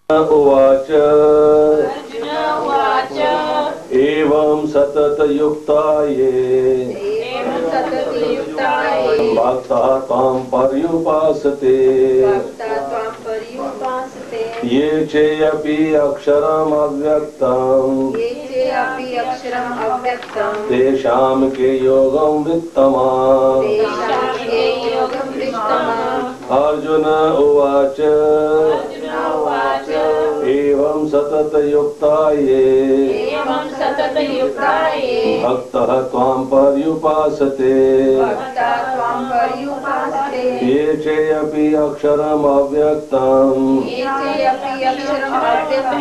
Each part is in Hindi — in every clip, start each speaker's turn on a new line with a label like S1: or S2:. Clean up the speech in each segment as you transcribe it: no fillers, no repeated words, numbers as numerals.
S1: उवाच एवं सततयुक्ता ये भक्ताः त्वां पर्युपासते ये चेयपि अक्षरम् अव्यक्तम् तेषां के योगं वित्तमाम्। अर्जुन उवाच एवं सततयुक्ता ये भक्तः त्वां पर्युपासते ये चेयपि अक्षरम् अव्यक्तम्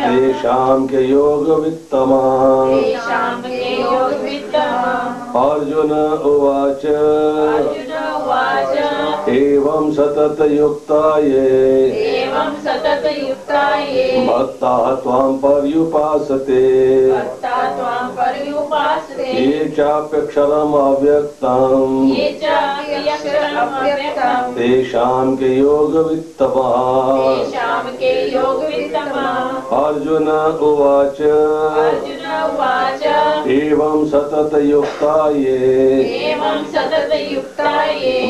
S1: तेषां के योग वित्तमाम्। अर्जुन उवाच एवं सततयुक्ता ये भक्ताः त्वां पर्युपासते ये चाप्यक्षरम् अव्यक्तम् तेषां के योग वित्तमाम्। अर्जुन उवाच एवं सततयुक्ता ये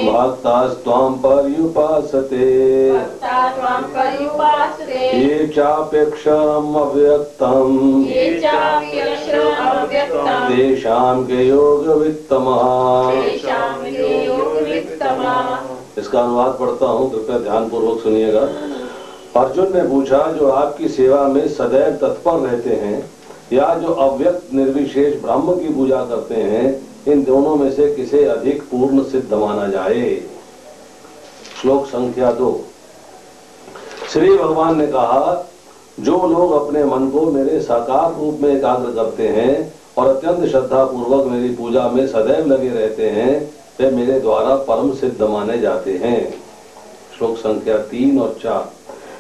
S1: भक्तास्त्वां पर्युपासते ये चाप्यक्षरम् अव्यक्तम् तेषां के योग वित्तमाम्। इसका अनुवाद पढ़ता हूँ, कृपया ध्यान पूर्वक सुनिएगा। अर्जुन ने पूछा, जो आपकी सेवा में सदैव तत्पर रहते हैं या जो अव्यक्त निर्विशेष ब्रह्म की पूजा करते हैं, इन दोनों में से किसे अधिक पूर्ण सिद्ध माना जाए। श्लोक संख्या 2। श्री भगवान ने कहा, जो लोग अपने मन को मेरे साकार रूप में एकाग्र करते हैं और अत्यंत श्रद्धा पूर्वक मेरी पूजा में सदैव लगे रहते हैं, वे मेरे द्वारा परम सिद्ध माने जाते हैं। श्लोक संख्या 3 और 4।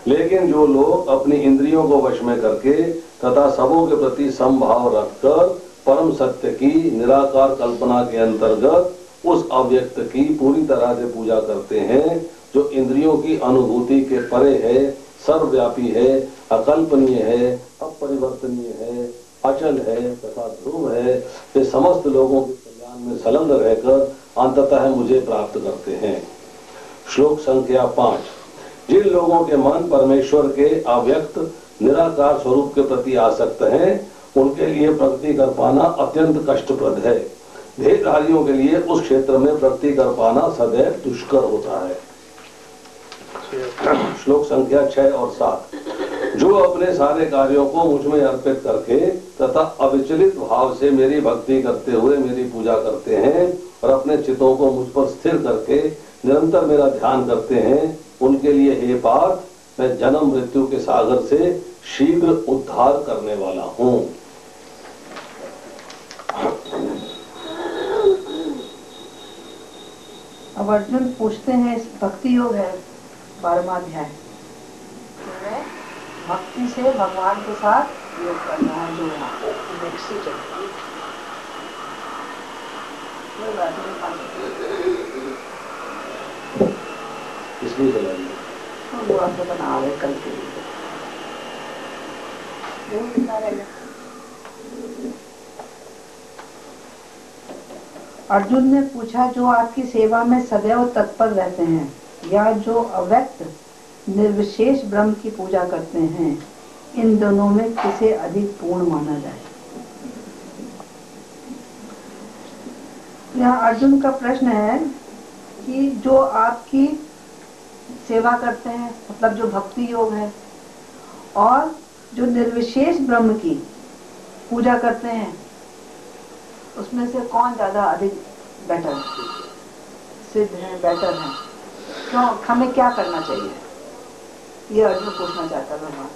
S1: लेकिन जो लोग अपनी इंद्रियों को वश में करके तथा सबों के प्रति समभाव रखकर परम सत्य की निराकार कल्पना के अंतर्गत उस अव्यक्त की पूरी तरह से पूजा करते हैं, जो इंद्रियों की अनुभूति के परे है, सर्वव्यापी है, अकल्पनीय है, अपरिवर्तनीय है, अचल है तथा ध्रुव है, वे समस्त लोगों के कल्याण में संलग्न रहकर अंततः मुझे प्राप्त करते हैं। श्लोक संख्या 5। जिन लोगों के मन परमेश्वर के अव्यक्त निराकार स्वरूप के प्रति आसक्त हैं, उनके लिए प्रगति कर पाना अत्यंत कष्टप्रद है। देहधारियों के लिए उस क्षेत्र में प्रगति कर पाना सदैव दुष्कर होता है। श्लोक संख्या 6 और 7। जो अपने सारे कार्यों को मुझ में अर्पित करके तथा अविचलित भाव से मेरी भक्ति करते हुए मेरी पूजा करते हैं और अपने चित्तों को मुझ पर स्थिर करके निरंतर मेरा ध्यान करते हैं, उनके लिए हे पार्थ, मैं जन्म मृत्यु के सागर से शीघ्र उद्धार करने वाला हूँ।
S2: अब अर्जुन पूछते हैं, इस भक्ति योग है 12वां अध्याय, भक्ति से भगवान के साथ योग करना है, जुड़ना।
S1: इसलिए चलाइए
S2: वो आपको बना रहे कल के लिए। अर्जुन ने पूछा, जो आपकी सेवा में सदैव तत्पर रहते हैं या जो अव्यक्त निर्विशेष ब्रह्म की पूजा करते हैं, इन दोनों में किसे अधिक पूर्ण माना जाए। यहाँ अर्जुन का प्रश्न है कि जो आपकी सेवा करते हैं, मतलब जो भक्ति योग है, और जो निर्विशेष ब्रह्म की पूजा करते हैं, उसमें से कौन ज्यादा अधिक बेटर सिद्ध है, बेटर है। क्यों, हमें क्या करना चाहिए, ये अर्जुन पूछना चाहता है भगवान।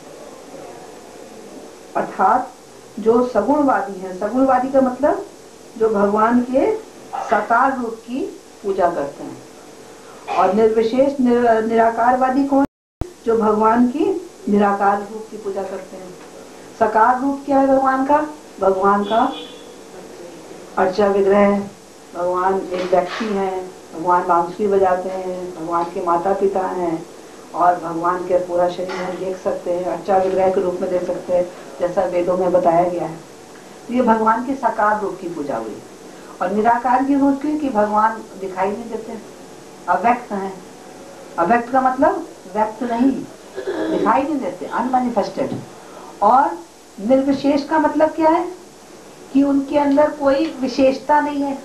S2: अर्थात जो सगुणवादी है, सगुणवादी का मतलब जो भगवान के साकार रूप की पूजा करते हैं, और निर्विशेष निराकारवादी कौन, जो भगवान की निराकार रूप की पूजा करते हैं। साकार रूप क्या है भगवान का? भगवान का अर्चा विग्रह है, भगवान एक व्यक्ति है, भगवान बांसुरी बजाते हैं, भगवान के माता पिता हैं, और भगवान के पूरा शरीर हम देख सकते हैं, अच्छा विग्रह के रूप में देख सकते हैं जैसा वेदों में बताया गया है। तो ये भगवान की साकार रूप की पूजा हुई। और निराकार की रूप की कि भगवान दिखाई नहीं देते, अव्यक्त हैं। अव्यक्त का मतलब व्यक्त नहीं, दिखाई नहीं देते, अनमैनिफेस्टेड। और निर्विशेष का मतलब क्या है कि उनके अंदर कोई विशेषता नहीं है,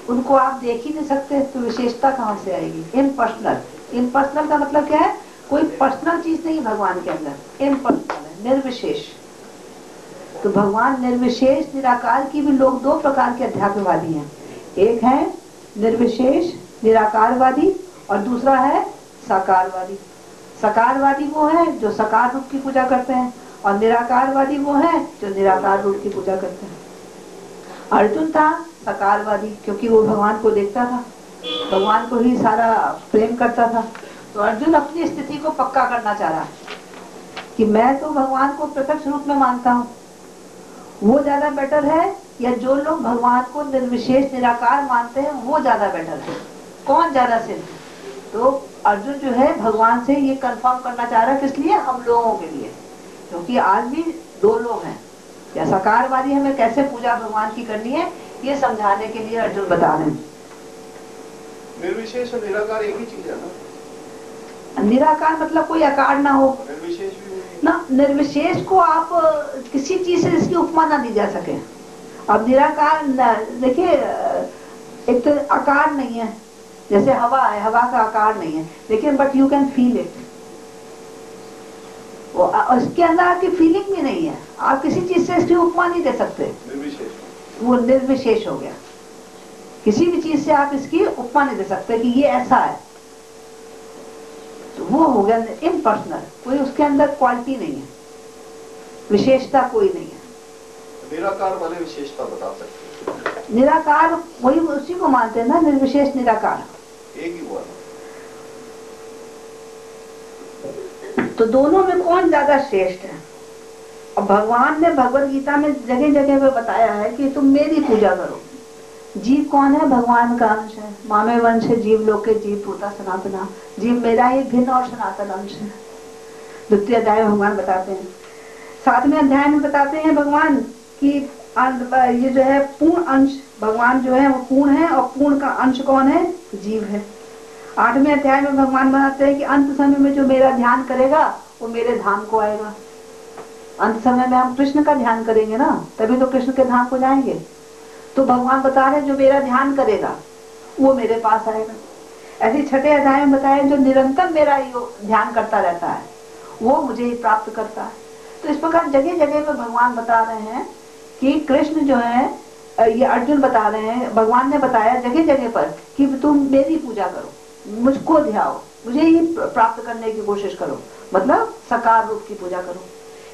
S2: उनको आप देख ही नहीं सकते, तो विशेषता कहाँ से आएगी? इम्पर्सनल। इम्पर्सनल का मतलब क्या है? कोई पर्सनल चीज नहीं भगवान के अंदर, इम्पर्सनल है, निर्विशेष। तो भगवान निर्विशेष निराकार की भी लोग दो प्रकार के अध्यात्मवादी हैं। एक है निर्विशेष निराकारवादी और दूसरा है साकारवादी। साकारवादी वो है जो साकार रूप की पूजा करते हैं और निराकारवादी वो है जो निराकार रूप की पूजा करते हैं। अर्जुन था साकारवादी क्योंकि वो भगवान को देखता था, भगवान को ही सारा प्रेम करता था। तो अर्जुन अपनी स्थिति को पक्का करना चाह रहा कि मैं तो भगवान को प्रत्यक्ष रूप में मानता हूँ, वो ज्यादा बेटर है या जो लोग भगवान को निर्विशेष निराकार मानते हैं वो ज्यादा बेटर है, कौन ज्यादा सिद्ध? तो अर्जुन जो है भगवान से ये कंफर्म करना चाह रहा है, किस लिए? हम लोगों के लिए। क्योंकि आज भी दो लोग हैं, या साकारवादी हमें कैसे पूजा भगवान की करनी है ये समझाने के लिए अर्जुन बता रहे हैं।
S3: निर्विशेष और निराकार एक ही चीज है ना?
S2: निराकार मतलब कोई आकार ना हो,
S3: निर्विशेष भी
S2: ना, निर्विशेष को आप किसी चीज से इसकी उपमा ना दी जा सके। अब निराकार देखिए, एक तो आकार नहीं है, जैसे हवा है, हवा का आकार नहीं है, लेकिन but you can feel it. उसके अंदर आपकी फीलिंग भी नहीं है, आप किसी चीज से इसकी उपमा नहीं दे सकते, वो निर्विशेष हो गया। किसी भी चीज से आप इसकी उपमा नहीं दे सकते कि ये ऐसा है, तो वो हो गया इम्पर्सनल, कोई उसके अंदर क्वालिटी नहीं है, विशेषता कोई नहीं है।
S3: निराकार वाले विशेषता बता सकते हैं?
S2: निराकार वही उसी को मानते हैं ना, निर्विशेष निराकार
S3: एक ही हुआ।
S2: तो दोनों में कौन ज्यादा श्रेष्ठ है? अब भगवान ने भगवत गीता में जगह जगह पे बताया है कि तुम मेरी पूजा करो। जीव कौन है? भगवान का अंश है, मामे वंश है जीव लोके जीव पूता सनातना। जीव मेरा ही भिन्न और सनातन अंश है। द्वितीय अध्याय में भगवान बताते हैं। 7वें अध्याय में बताते हैं भगवान कि ये जो है पूर्ण अंश, भगवान जो है वो पूर्ण है और पूर्ण का अंश कौन है? जीव है। 8वें अध्याय में भगवान बताते हैं कि अंत समय में जो मेरा ध्यान करेगा वो मेरे धाम को आएगा। अंत समय में हम कृष्ण का ध्यान करेंगे ना, तभी तो कृष्ण के धाम को जाएंगे। तो भगवान बता रहे जो मेरा ध्यान करेगा वो मेरे पास आएगा। ऐसे 6ठे अध्याय में बताया जो निरंतर मेरा ध्यान करता रहता है वो मुझे ही प्राप्त करता है। तो इस प्रकार जगह जगह पे भगवान बता रहे हैं कि कृष्ण जो है, ये अर्जुन बता रहे हैं, भगवान ने बताया जगह जगह पर कि तुम मेरी पूजा करो, मुझको ध्याओ, मुझे ही प्राप्त करने की कोशिश करो, मतलब साकार रूप की पूजा करो।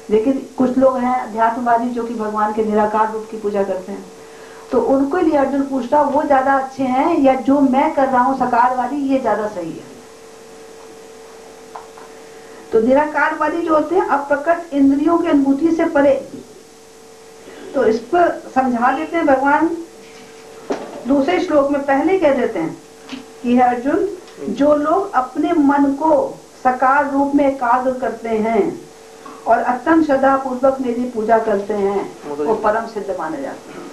S2: लेकिन कुछ लोग हैं अध्यात्मवादी जो कि भगवान के निराकार रूप की पूजा करते हैं, तो उनको लिए अर्जुन पूछ रहा वो ज्यादा अच्छे हैं या जो मैं कर रहा हूँ साकारवादी ये ज्यादा सही है? तो निराकारवादी जो होते हैं अप्रकट इंद्रियों की अनुभूति से परे। तो इस पर समझा देते हैं भगवान दूसरे श्लोक में, पहले कह देते हैं कि है अर्जुन, जो लोग अपने मन को साकार रूप में एकाग्र करते हैं और अत्यंत श्रद्धा पूर्वक मेरी पूजा करते हैं वो परम सिद्ध माने जाते हैं।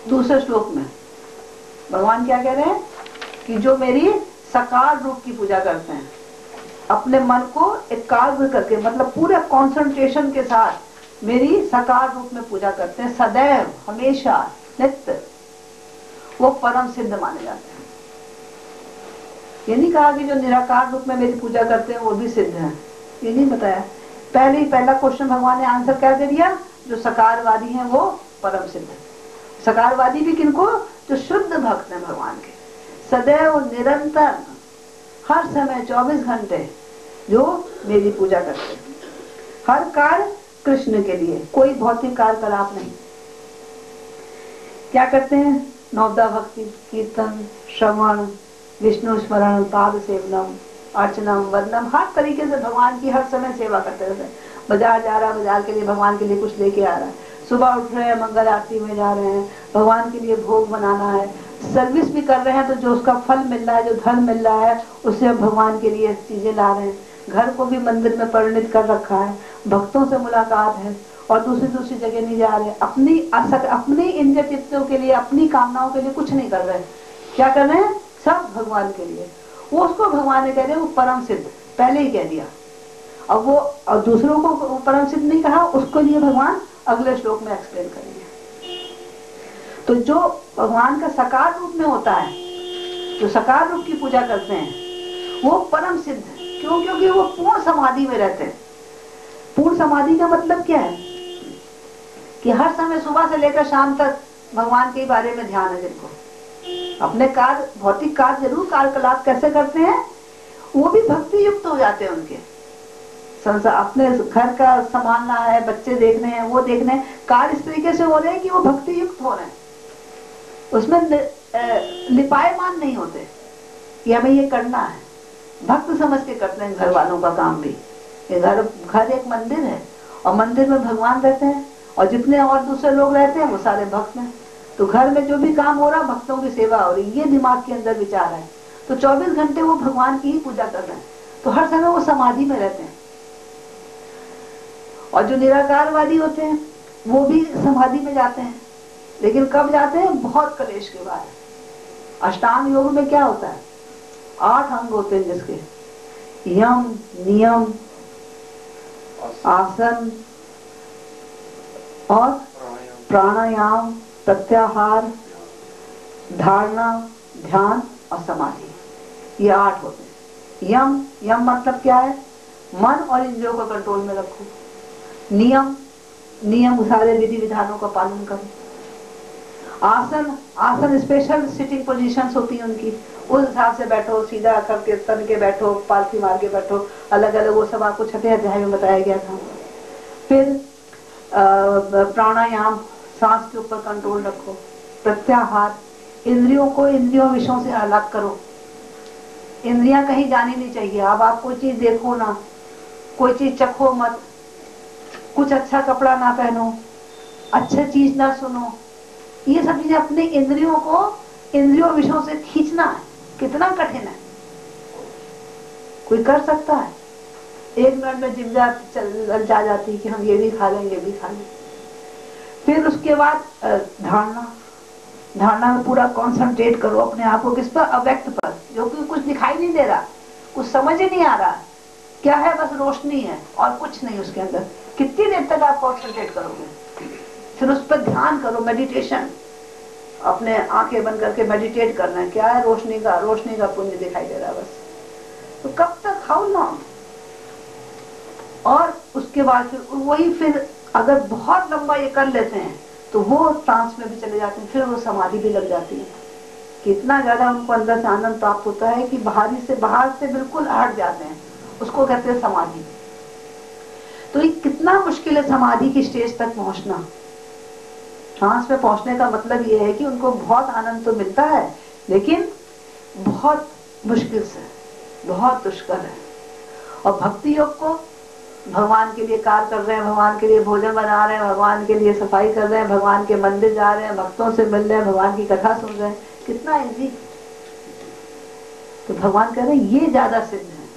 S2: दूसरे श्लोक में भगवान क्या कह रहे हैं कि जो मेरी साकार रूप की पूजा करते हैं, अपने मन को एकाग्र करके, मतलब पूरे कंसंट्रेशन के साथ मेरी साकार रूप में पूजा करते हैं, सदैव हमेशा नित्य, वो परम सिद्ध माने जाते हैं। ये नहीं कहा कि जो निराकार रूप में मेरी पूजा करते हैं वो भी सिद्ध है, ये नहीं बताया। पहले ही पहला क्वेश्चन भगवान ने आंसर क्या दे दिया? जो साकारवादी हैं वो परम सिद्ध है। साकारवादी भी किनको? जो शुद्ध भक्त हैं भगवान के, सदैव निरंतर हर समय 24 घंटे जो मेरी पूजा करते हैं, हर कार्य कृष्ण के लिए, कोई भौतिक कार्यकलाप नहीं। क्या करते हैं? नवदा भक्ति, कीर्तन, श्रवण, विष्णु स्मरण, पाद सेवनम, अर्चनम, वंदनम, हर तरीके से भगवान की हर समय सेवा करते रहते हैं। बाजार जा रहा, बाजार के लिए भगवान के लिए कुछ लेके आ रहा है, सुबह उठ रहे हैं, मंगल आरती में जा रहे हैं, भगवान के लिए भोग बनाना है, सर्विस भी कर रहे हैं, तो जो उसका फल मिल रहा है, जो धन मिल रहा है, उससे हम भगवान के लिए चीजें ला रहे हैं। घर को भी मंदिर में परिणित कर रखा है, भक्तों से मुलाकात है, और दूसरी दूसरी जगह नहीं जा रहे, अपनी इंद्रिय तृप्तियों के लिए, अपनी कामनाओं के लिए कुछ नहीं कर रहे। क्या कर रहे हैं? सब भगवान के लिए। वो उसको भगवान ने कह दिया, वो परम सिद्ध पहले ही कह दिया। अब वो और दूसरों को परम सिद्ध नहीं कहा, उसको लिए भगवान अगले श्लोक में एक्सप्लेन करेंगे। तो जो भगवान का साकार रूप में होता है, जो साकार रूप की पूजा करते हैं, वो परम सिद्ध है। क्यों? क्योंकि वो पूर्ण समाधि में रहते हैं। पूर्ण समाधि का मतलब क्या है? कि हर समय सुबह से लेकर शाम तक भगवान के बारे में ध्यान है। जिनको अपने कार्य, भौतिक कार्य जरूर कार्यकलाप कैसे करते हैं, वो भी भक्ति युक्त हो जाते हैं। उनके संसार, अपने घर का संभालना है, बच्चे देखने हैं, वो देखने हैं, कार्य इस तरीके से हो रहे हैं कि वो भक्ति युक्त हो रहे हैं। उसमें लिपायमान नहीं होते कि हमें ये करना है, भक्त समझ के करते हैं घर वालों का काम भी। ये घर एक मंदिर है, और मंदिर में भगवान रहते हैं, और जितने और दूसरे लोग रहते हैं वो सारे भक्त हैं। तो घर में जो भी काम हो रहा है, भक्तों की सेवा हो रही है, ये दिमाग के अंदर विचार है। तो 24 घंटे वो भगवान की ही पूजा कर रहे हैं, तो हर समय वो समाधि में रहते हैं। और जो निराकारवादी होते हैं वो भी समाधि में जाते हैं, लेकिन कब जाते हैं? बहुत कलेश के बाद। अष्टांग योग में क्या होता है? 8 अंग होते हैं, जिसके यम, नियम, आसन और प्राणायाम, प्रत्याहार, धारणा, ध्यान और समाधि। ये 8 होते हैं। यम मतलब क्या है? मन और इंद्रियों को कंट्रोल में रखो। नियम सारे विधि विधानों का पालन करो। आसन स्पेशल सिटिंग पोजीशंस होती हैं उनकी, उस हिसाब से बैठो, सीधा करके तन के बैठो, पालथी मार के बैठो, अलग अलग, वो सब आपको 6ठे अध्याय में बताया गया था। फिर प्राणायाम, सांस के ऊपर कंट्रोल रखो। प्रत्याहार, इंद्रियों को इंद्रियों विषयों से अलग करो। इंद्रियां कहीं जानी नहीं चाहिए। अब आप कोई चीज देखो ना, कोई चीज चखो मत, कुछ अच्छा कपड़ा ना पहनो, अच्छी चीज ना सुनो, ये सब चीजें अपने इंद्रियों को इंद्रियों विषयों से खींचना है। कितना कठिन है। कोई कर सकता है? 1 मिनट में जिज्ञा जा जाती है कि हम ये भी खा लेंगे, ये भी खा लेंगे। फिर उसके बाद धारणा में पूरा कंसंट्रेट करो अपने आप को। किस पर? अव्यक्त पर, जो कि कुछ दिखाई नहीं दे रहा, कुछ समझ ही नहीं आ रहा, क्या है? बस रोशनी है और कुछ नहीं उसके अंदर। कितनी देर तक आप कंसंट्रेट करोगे? फिर उस पर ध्यान करो, मेडिटेशन। अपने आंखें बंद करके मेडिटेट करना है। क्या है? रोशनी का पुंज दिखाई दे रहा है बस। तो कब तक? How long? और उसके बाद फिर अगर बहुत लंबा ये कर लेते हैं तो वो ट्रांस में भी चले जाते हैं, फिर वो समाधि भी लग जाती है। कितना ज्यादा उनको अंदर से आनंद प्राप्त होता है कि बाहर से बिल्कुल हट जाते हैं। उसको कहते हैं समाधि। तो ये कितना मुश्किल है समाधि की स्टेज तक पहुंचना। ट्रांस में पहुंचने का मतलब ये है कि उनको बहुत आनंद तो मिलता है, लेकिन बहुत मुश्किल से, बहुत दुष्कर है। और भक्ति योग को भगवान के लिए कार्य कर रहे हैं, भगवान के लिए भोजन बना रहे हैं, भगवान के लिए सफाई कर रहे हैं, भगवान के मंदिर जा रहे हैं, भक्तों से मिल रहे हैं, भगवान की कथा सुन रहे हैं, कितना इजी। तो भगवान कह रहे हैं ये ज्यादा सिद्ध है।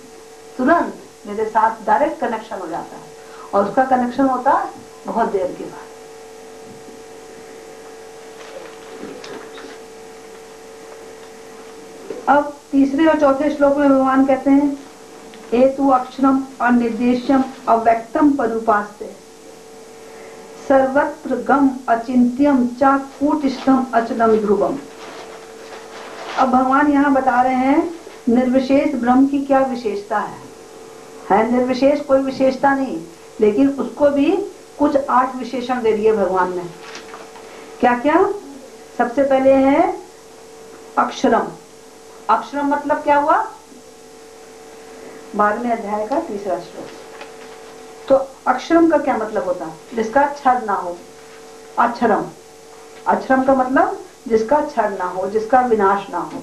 S2: तुरंत मेरे साथ डायरेक्ट कनेक्शन हो जाता है, और उसका कनेक्शन होता है बहुत देर के बाद। अब तीसरे और चौथे श्लोक में भगवान कहते हैं, एतु अक्षरम अनिर्देश्यम अव्यक्तम पदुपास्ते सर्वत्र गम अचिंत्यम च कूटस्थम अचलम ध्रुवम। अब भगवान यहाँ बता रहे हैं निर्विशेष ब्रह्म की क्या विशेषता है निर्विशेष कोई विशेषता नहीं, लेकिन उसको भी कुछ 8 विशेषण दे दिए भगवान ने। क्या क्या? सबसे पहले है अक्षरम। अक्षरम मतलब क्या हुआ? 12वें अध्याय का 3रा श्लोक। तो अक्षरम का क्या मतलब होता है? जिसका क्षर ना हो। अक्षरम का मतलब जिसका क्षर ना हो, जिसका विनाश ना हो।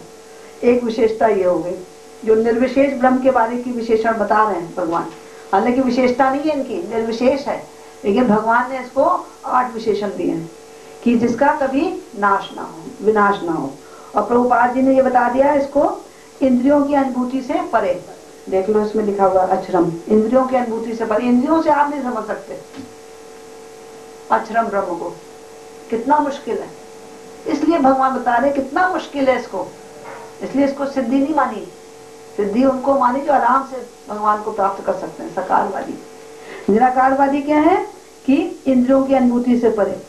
S2: एक विशेषता ये हो गई। जो निर्विशेष ब्रह्म के बारे की विशेषण बता रहे हैं भगवान, हालांकि विशेषता नहीं है इनकी, निर्विशेष है, लेकिन भगवान ने इसको 8 विशेषण दिए हैं कि जिसका कभी नाश ना हो, विनाश ना हो। और प्रभुपाद जी ने ये बता दिया इसको इंद्रियों की अनुभूति से परे। देख लो इसमें लिखा हुआ अक्षरम, इंद्रियों की अनुभूति से परे। इंद्रियों से आप नहीं समझ सकते अक्षरम ब्रह्म को, कितना मुश्किल है। इसलिए भगवान बता रहे कितना मुश्किल है इसको, इसलिए इसको सिद्धि नहीं मानी। सिद्धि उनको मानी जो आराम से भगवान को प्राप्त कर सकते हैं, सकारवादी। निराकारवादी क्या है कि इंद्रियों की अनुभूति से परे।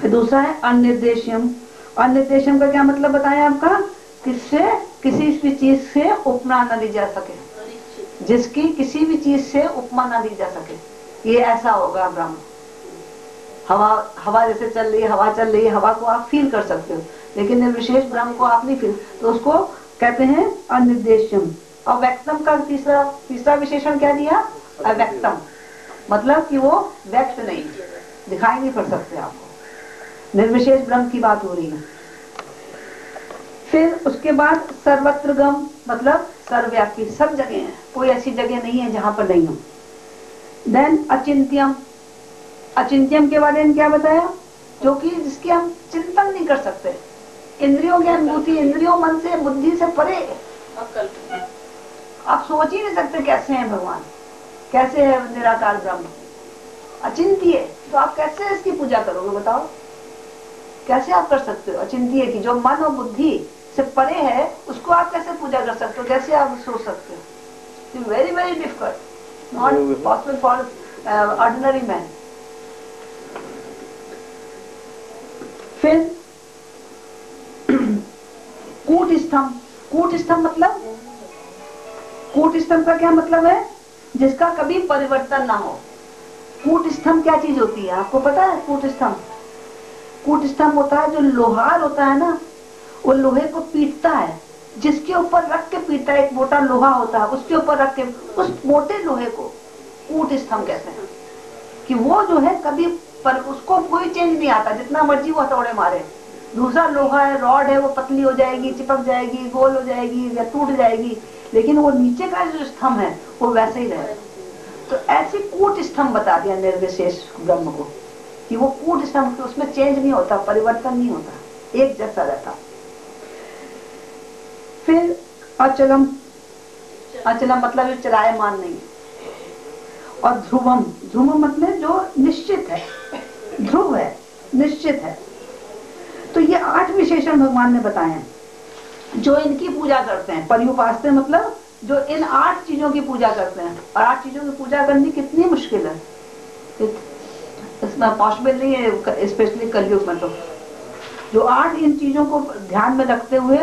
S2: फिर दूसरा है अनिर्देश्यम। अनिर्देश्यम का क्या मतलब बताया आपका, किससे, किसी भी चीज से उपमा न ली जा सके, जिसकी किसी भी चीज से उपमा न ली जा सके, ये ऐसा होगा ब्रह्म। हवा जैसे चल रही है, हवा चल रही है, हवा को आप फील कर सकते हो, लेकिन निर्विशेष ब्रह्म को आप नहीं फील, तो उसको कहते हैं अनिर्देश्यम। और व्यक्तम का तीसरा विशेषण क्या दिया, अव्यक्तम, मतलब कि वो व्यक्त नहीं, दिखाई नहीं पड़ सकते आपको। निर्विशेष ब्रह्म की बात हो रही है। फिर उसके बाद सर्वत्रगम, मतलब सर्वव्यापी, सब जगह है, कोई ऐसी जगह नहीं है जहां पर नहीं हो। देन अचिंत्यम। अचिंत्यम के बारे में क्या बताया, जो कि जिसकी हम चिंतन नहीं कर सकते। इंद्रियों की अनुभूति, इंद्रियों मन से बुद्धि से परे, आप सोच ही नहीं सकते कैसे है भगवान, कैसे है निराकार ब्रह्म, अचिंत्य। तो आप कैसे इसकी पूजा करोगे बताओ, कैसे आप कर सकते हो अचिंत्य की, जो मन और बुद्धि से परे है, उसको आप कैसे पूजा कर सकते हो, कैसे आप सोच सकते हो। Very very difficult, not possible for ordinary man. फिर कूटस्थम। कूटस्थम मतलब, कूटस्थम का क्या मतलब है, जिसका कभी परिवर्तन ना हो। कूटस्थम क्या चीज होती है आपको पता है। कूटस्थम, कूटस्थम होता है जो लोहार होता है ना, वो लोहे को पीटता है, जिसके ऊपर रख के पीटता है। एक मोटा लोहा होता है, उसके ऊपर रख के, उस मोटे लोहे को कूटस्थम कहते हैं। कि वो जो है कभी पर उसको कोई चेंज नहीं आता, जितना मर्जी वो हथौड़े मारे। दूसरा लोहा है, रॉड है, वो पतली हो जाएगी, चिपक जाएगी, गोल हो जाएगी या टूट जाएगी, लेकिन वो नीचे का जो स्तंभ है वो वैसे ही रहेगा। तो ऐसे कूट स्तंभ बता दिया निर्विशेष ब्रह्म को, कि वो कूट स्तंभ, उसमें चेंज नहीं होता, परिवर्तन नहीं होता, एक जैसा रहता। फिर अचलम। अचलम मतलब जो चलायमान नहीं। और ध्रुवम। ध्रुवम मतलब जो निश्चित है, ध्रुव है, निश्चित है। तो ये 8 विशेषण भगवान ने बताए हैं, जो इनकी पूजा करते हैं। पर्युपास्ते मतलब जो इन 8 चीजों की पूजा करते हैं। और 8 चीजों की पूजा करनी कितनी मुश्किल है, इसमें पॉसिबल नहीं है, स्पेशली कलयुग में। तो जो 8 इन चीजों को ध्यान में रखते हुए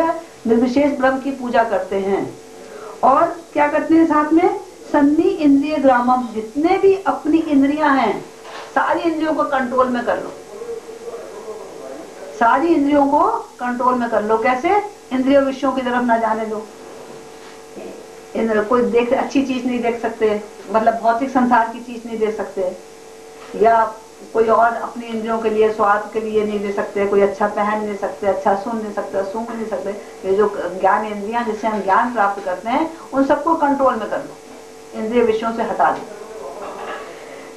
S2: निर्विशेष ब्रह्म की पूजा करते हैं। और क्या करते हैं साथ में, सन्नी इंद्रिय ग्रामम, जितने भी अपनी इंद्रियां हैं, सारी इंद्रियों को कंट्रोल में कर लो। सारी इंद्रियों को कंट्रोल में कर लो। कैसे, इंद्रिय विषयों की तरफ ना जाने दो। इंद्र कोई देख, अच्छी चीज नहीं देख सकते, मतलब भौतिक संसार की चीज नहीं देख सकते, या कोई और अपनी इंद्रियों के लिए, स्वाद के लिए नहीं दे सकते, कोई अच्छा पहन नहीं सकते, अच्छा सुन नहीं सकते, सूंघ नहीं सकते। ये जो ज्ञान इंद्रियां जिससे हम ज्ञान प्राप्त करते हैं, उन सबको कंट्रोल में कर लो, इंद्रिय विषयों से हटा दो।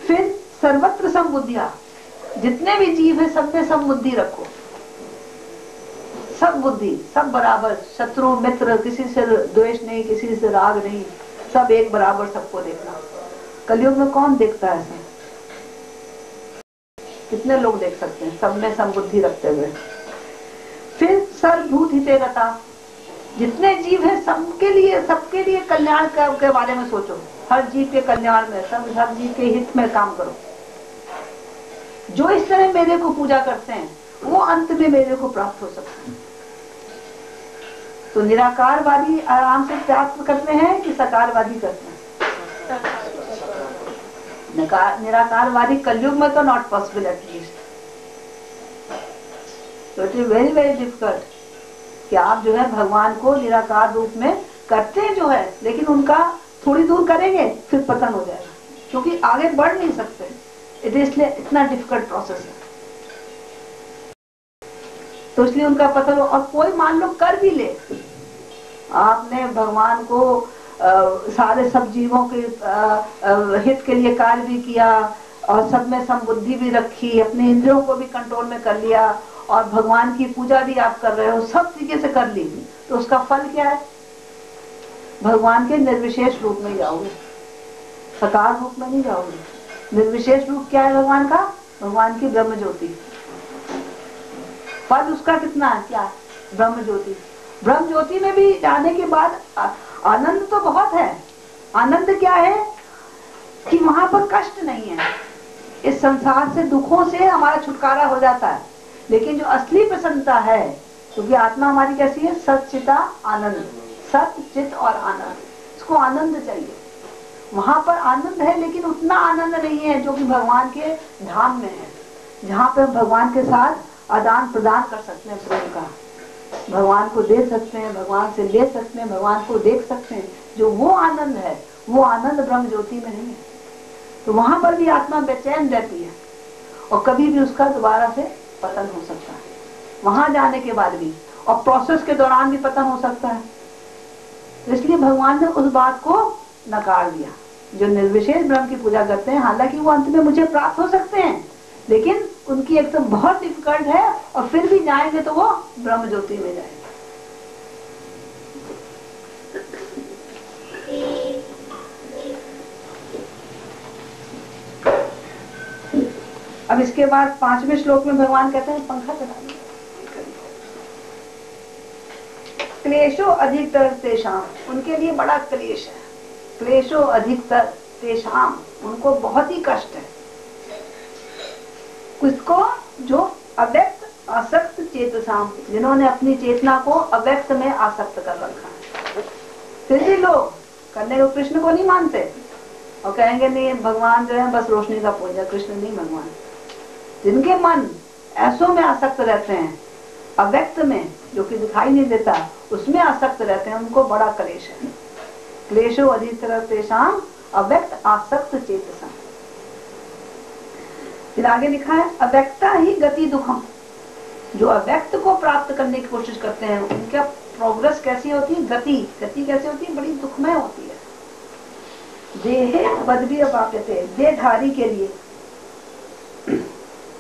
S2: फिर सर्वत्र समबुद्धिया, जितने भी जीव है सब में समबुद्धि रखो। सब बुद्धि, सब बराबर, शत्रु मित्र, किसी से द्वेष नहीं, किसी से राग नहीं, सब एक बराबर सबको देखना। कलयुग में कौन देखता है ऐसा, कितने लोग देख सकते हैं, सब में समबुद्धि रखते हुए। फिर सर्वभूत हितेरता, जितने जीव है सबके लिए कल्याण के बारे में सोचो। हर जीव के कल्याण में, सब हर जीव के हित में काम करो। जो इस तरह मेरे को पूजा करते हैं, वो अंत में मेरे को प्राप्त हो सकते हैं। तो निराकारवादी आराम से प्राप्त करते हैं कि सकारवादी करते हैं। निराकारवादी कलयुग में तो नॉट पॉसिबल एटलीस्ट। तो it is very very difficult कि आप जो है भगवान को निराकार रूप में करते हैं जो है, लेकिन उनका थोड़ी दूर करेंगे फिर पतन हो जाएगा, क्योंकि आगे बढ़ नहीं सकते। इसलिए इतना डिफिकल्ट प्रोसेस है, तो इसलिए उनका पतन हो। और कोई मान लो कर भी ले, आपने भगवान को सारे सब जीवों के हित के लिए कार्य भी किया, और सब में समबुद्धि भी रखी, अपने इंद्रियों को भी कंट्रोल में कर लिया और भगवान की पूजा भी आप कर रहे हो, सब तरीके से कर ली, तो उसका फल क्या है? भगवान के निर्विशेष रूप में जाओगे, साकार रूप में नहीं जाओगे। निर्विशेष रूप क्या है भगवान का? भगवान की ब्रह्म ज्योति। फल उसका कितना है? क्या है? ब्रह्म ज्योति। ब्रह्म ज्योति में भी जाने के बाद आनंद तो बहुत है। आनंद क्या है कि वहां पर कष्ट नहीं है, इस संसार से दुखों से हमारा छुटकारा हो जाता है। लेकिन जो असली प्रसन्नता है, क्योंकि आत्मा हमारी कैसी है? सच्चिता आनंद, सत्य चित और आनंद, इसको आनंद चाहिए। वहां पर आनंद है लेकिन उतना आनंद नहीं है जो कि भगवान के धाम में है, जहाँ पे हम भगवान के साथ आदान प्रदान कर सकते हैं प्रेम का, भगवान को दे सकते हैं, भगवान से ले सकते हैं, भगवान को देख सकते हैं। जो वो आनंद है, वो आनंद ब्रह्म ज्योति में नहीं है। तो वहां पर भी आत्मा बेचैन रहती है और कभी भी उसका दोबारा से पतन हो सकता है, वहां जाने के बाद भी, और प्रोसेस के दौरान भी पतन हो सकता है। तो इसलिए भगवान ने उस बात को नकार दिया। जो निर्विशेष ब्रह्म की पूजा करते हैं, हालांकि वो अंत में मुझे प्राप्त हो सकते हैं, लेकिन उनकी एकदम बहुत डिफिकल्ट है, और फिर भी जाएंगे तो वो ब्रह्म ज्योति में जाएंगे। अब इसके बाद 5वें श्लोक में भगवान कहते हैं, पंखा चला दो। क्लेशो अधिकतर तेषाम, उनके लिए बड़ा क्लेश है। क्लेशो अधिकतर तेषाम, उनको बहुत ही कष्ट है। किसको? जो अव्यक्त आसक्त चेतसाम, जिन्होंने अपनी चेतना को अव्यक्त में आसक्त कर रखा है। फिर भी लोग करने को कृष्ण को नहीं मानते और कहेंगे नहीं भगवान जो है बस रोशनी का पुंज है, कृष्ण नहीं भगवान। जिनके मन ऐसों में आसक्त रहते हैं, अव्यक्त में जो कि दिखाई नहीं देता, उसमें आसक्त रहते हैं, उनको बड़ा क्लेश है। क्लेशो अधिकतर तेषाम अव्यक्त आसक्त चेतसा। फिर आगे लिखा है, अव्यक्ता ही गति दुखम, जो अव्यक्त को प्राप्त करने की कोशिश करते हैं, उनका प्रोग्रेस कैसी होती है? गति कैसी होती है? बड़ी दुखमय होती है। देहे बदवी अपाप्यते, देहधारी के लिए,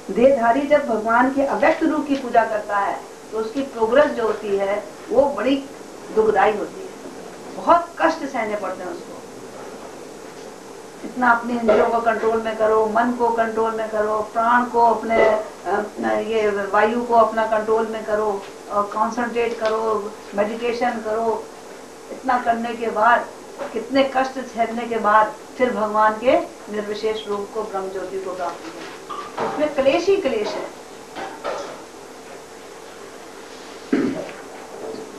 S2: देहधारी जब भगवान के अव्यक्त रूप की पूजा करता है तो उसकी प्रोग्रेस जो होती है वो बड़ी दुखदायी होती है, बहुत कष्ट सहने पड़ते हैं उसको। इतना अपने इंद्रियों को कंट्रोल में करो, मन को कंट्रोल में करो, प्राण को अपने ये वायु को अपना कंट्रोल में करो और कंसंट्रेट करो, मेडिटेशन करो। इतना करने के बाद, कितने कष्ट सहने के बाद फिर भगवान के निर्विशेष रूप को, ब्रह्म ज्योति को प्राप्त करें, उसमें क्लेश ही क्लेश है,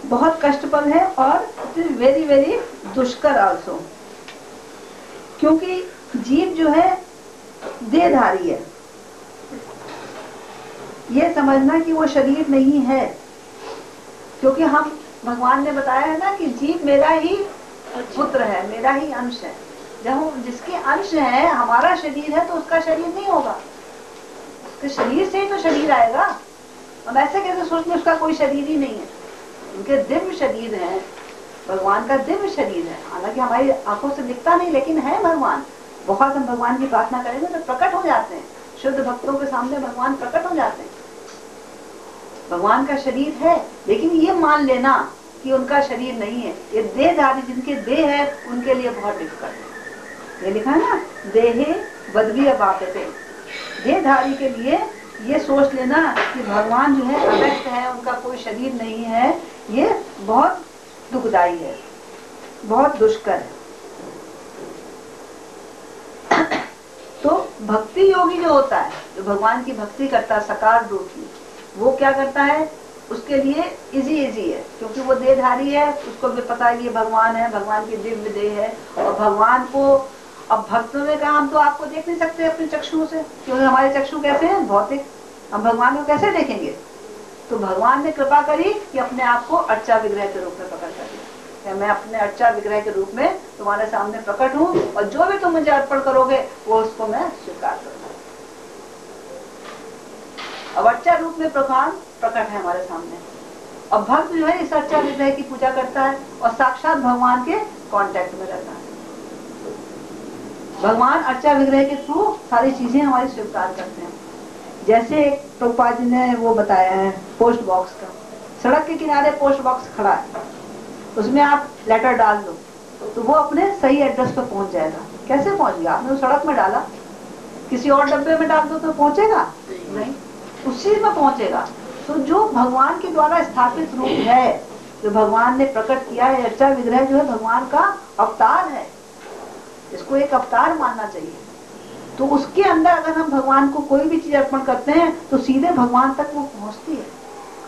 S2: बहुत कष्टफल है और वेरी वेरी दुष्कर आल्सो। क्योंकि जीव जो है देहधारी है, ये समझना कि वो शरीर नहीं है। क्योंकि हम, भगवान ने बताया है ना कि जीव मेरा ही पुत्र है, मेरा ही अंश है। जब जिसके अंश है, हमारा शरीर है, तो उसका शरीर नहीं होगा, उसके शरीर से ही तो शरीर आएगा। हम ऐसे कैसे सोच में उसका कोई शरीर ही नहीं है? उनके दिव्य शरीर है, भगवान का दिव्य शरीर है। हालांकि हमारी आंखों से दिखता नहीं, लेकिन है भगवान। बहुत हम भगवान की प्रार्थना करेंगे तो प्रकट हो जाते हैं, शुद्ध भक्तों के सामने भगवान प्रकट हो जाते हैं। भगवान का शरीर है, लेकिन ये मान लेना कि उनका शरीर नहीं है। ये देहधारी जिनके देह है, उनके लिए बहुत डिफिकल्ट है। ये लिखा है ना, देहे बदवी अपाप्यते, देहधारी के लिए ये सोच लेना कि भगवान जो है अव्यक्त है, उनका कोई शरीर नहीं है, ये बहुत दुखदाई है, बहुत दुष्कर है। तो भक्ति योगी जो होता है, जो भगवान की भक्ति करता है सकार रूप की, वो क्या करता है? उसके लिए इजी है, क्योंकि वो देहधारी है, उसको भी पता है ये भगवान है, भगवान की दिव्य देह है। और भगवान को, अब भक्तों ने कहा हम तो आपको देख नहीं सकते अपने चक्षुओं से, क्योंकि हमारे चक्षु कैसे हैं? भौतिक। हम भगवान को कैसे देखेंगे? तो भगवान ने कृपा करी कि अपने आप को अर्चा विग्रह के रूप में प्रकट कर दिया। मैं अपने अर्चा विग्रह के रूप में तुम्हारे सामने प्रकट हूँ, और जो भी तुम मुझे अर्पण करोगे वो उसको मैं स्वीकार करूंगा। अब अर्चा रूप में भगवान प्रकट है हमारे सामने, और भक्त जो है इस अर्चा विग्रह की पूजा करता है और साक्षात भगवान के कांटेक्ट में रहता है। भगवान अर्चा विग्रह के थ्रू सारी चीजें हमारी स्वीकार करते हैं। जैसे प्रभुपाद जी ने वो बताया है पोस्ट बॉक्स का, सड़क के किनारे पोस्ट बॉक्स खड़ा है, उसमें आप लेटर डाल दो तो वो अपने सही एड्रेस पर पहुंच जाएगा। कैसे पहुंच गया? आपने उस सड़क में डाला, किसी और डब्बे में डाल दो तो पहुंचेगा नहीं, उसी में पहुंचेगा। तो जो भगवान के द्वारा स्थापित रूप है, जो भगवान ने प्रकट किया है, अर्चा विग्रह जो है भगवान का अवतार है, इसको एक अवतार मानना चाहिए। तो उसके अंदर अगर हम भगवान को कोई भी चीज अर्पण करते हैं तो सीधे भगवान तक वो पहुंचती है।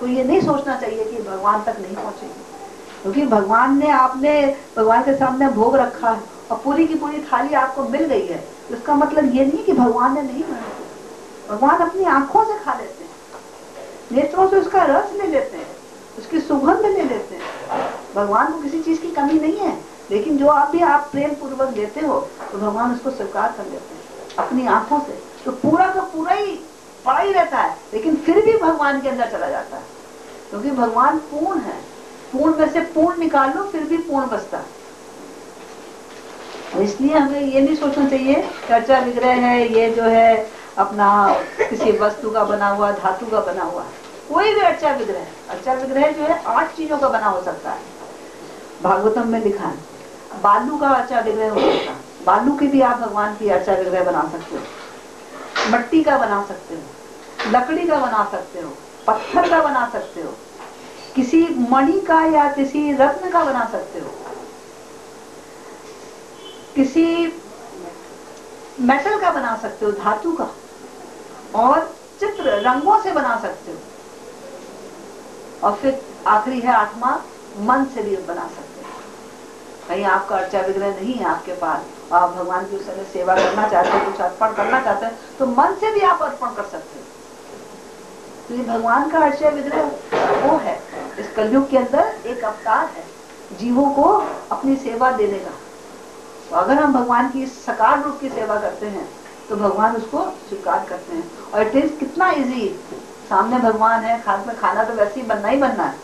S2: तो ये नहीं सोचना चाहिए कि भगवान तक नहीं पहुंचेगी, क्योंकि भगवान ने, आपने भगवान के सामने भोग रखा है और पूरी की पूरी थाली आपको मिल गई है, इसका मतलब ये नहीं कि भगवान ने नहीं बनाया। भगवान अपनी आंखों से खा लेते हैं, नेत्रों से उसका रस ले लेते हैं, उसकी सुगंध ले लेते हैं। भगवान को किसी चीज की कमी नहीं है, लेकिन जो आप प्रेम पूर्वक देते हो तो भगवान उसको स्वीकार कर लेते हैं अपनी आंखों से। तो पूरा का पूरा ही पड़ा ही रहता है, लेकिन फिर भी भगवान के अंदर चला जाता है, क्योंकि भगवान पूर्ण है। पूर्ण में से पूर्ण निकाल लो फिर भी पूर्ण बचता है। इसलिए हमें ये नहीं सोचना चाहिए कि अर्चा विग्रह है, ये जो है अपना किसी वस्तु का बना हुआ, धातु का बना हुआ। कोई भी अर्चा विग्रह है, अर्चा विग्रह जो है 8 चीजों का बना हो सकता है। भागवतम में लिखा है बालू का अर्चा विग्रह हो सकता है, बालू की भी आप भगवान की अर्चा विग्रह बना सकते हो, मट्टी का बना सकते हो, लकड़ी का बना सकते हो, पत्थर का बना सकते हो, किसी मणि का या किसी रत्न का बना सकते हो, किसी मेटल का बना सकते हो, धातु का, और चित्र रंगों से बना सकते हो। और फिर आखिरी है 8वां, मन से भी बना सकते हो। कहीं आपका अर्चा विग्रह नहीं है आपके पास, आप भगवान की उस समय सेवा करना चाहते हो, कुछ अर्पण करना चाहते हैं, तो मन से भी आप अर्पण कर सकते हो। तो ये भगवान का अर्चा विग्रह वो है, इस कलयुग के अंदर एक अवतार है जीवों को अपनी सेवा देने का। तो अगर हम भगवान की सकार रूप की सेवा करते हैं तो भगवान उसको स्वीकार करते हैं। और इट इज कितना इजी, सामने भगवान है, खास में खाना तो वैसे ही बनना ही बनना है,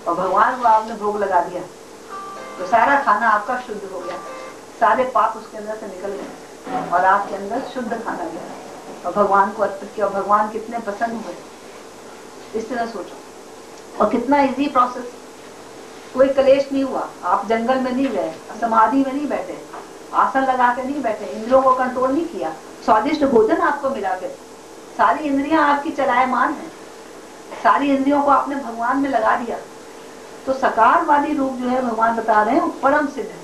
S2: और भगवान को आपने भोग लगा दिया तो सारा खाना आपका शुद्ध हो गया, सारे पाप उसके अंदर से निकल गए और आपके अंदर शुद्ध खाना गया और भगवान को अर्पित किया। और भगवान कितने प्रसन्न हुए, इस तरह सोचो। और कितना इजी प्रोसेस, कोई कलेश नहीं हुआ, आप जंगल में नहीं गए, समाधि में नहीं बैठे, आसन लगा के नहीं बैठे, इंद्रियों को कंट्रोल नहीं किया, स्वादिष्ट भोजन आपको मिला, फिर सारी इंद्रियां आपकी चलायमान है, सारी इंद्रियों को आपने भगवान में लगा दिया। तो सकारवादी रूप जो है भगवान बता रहे हैं वो परम सिद्ध है।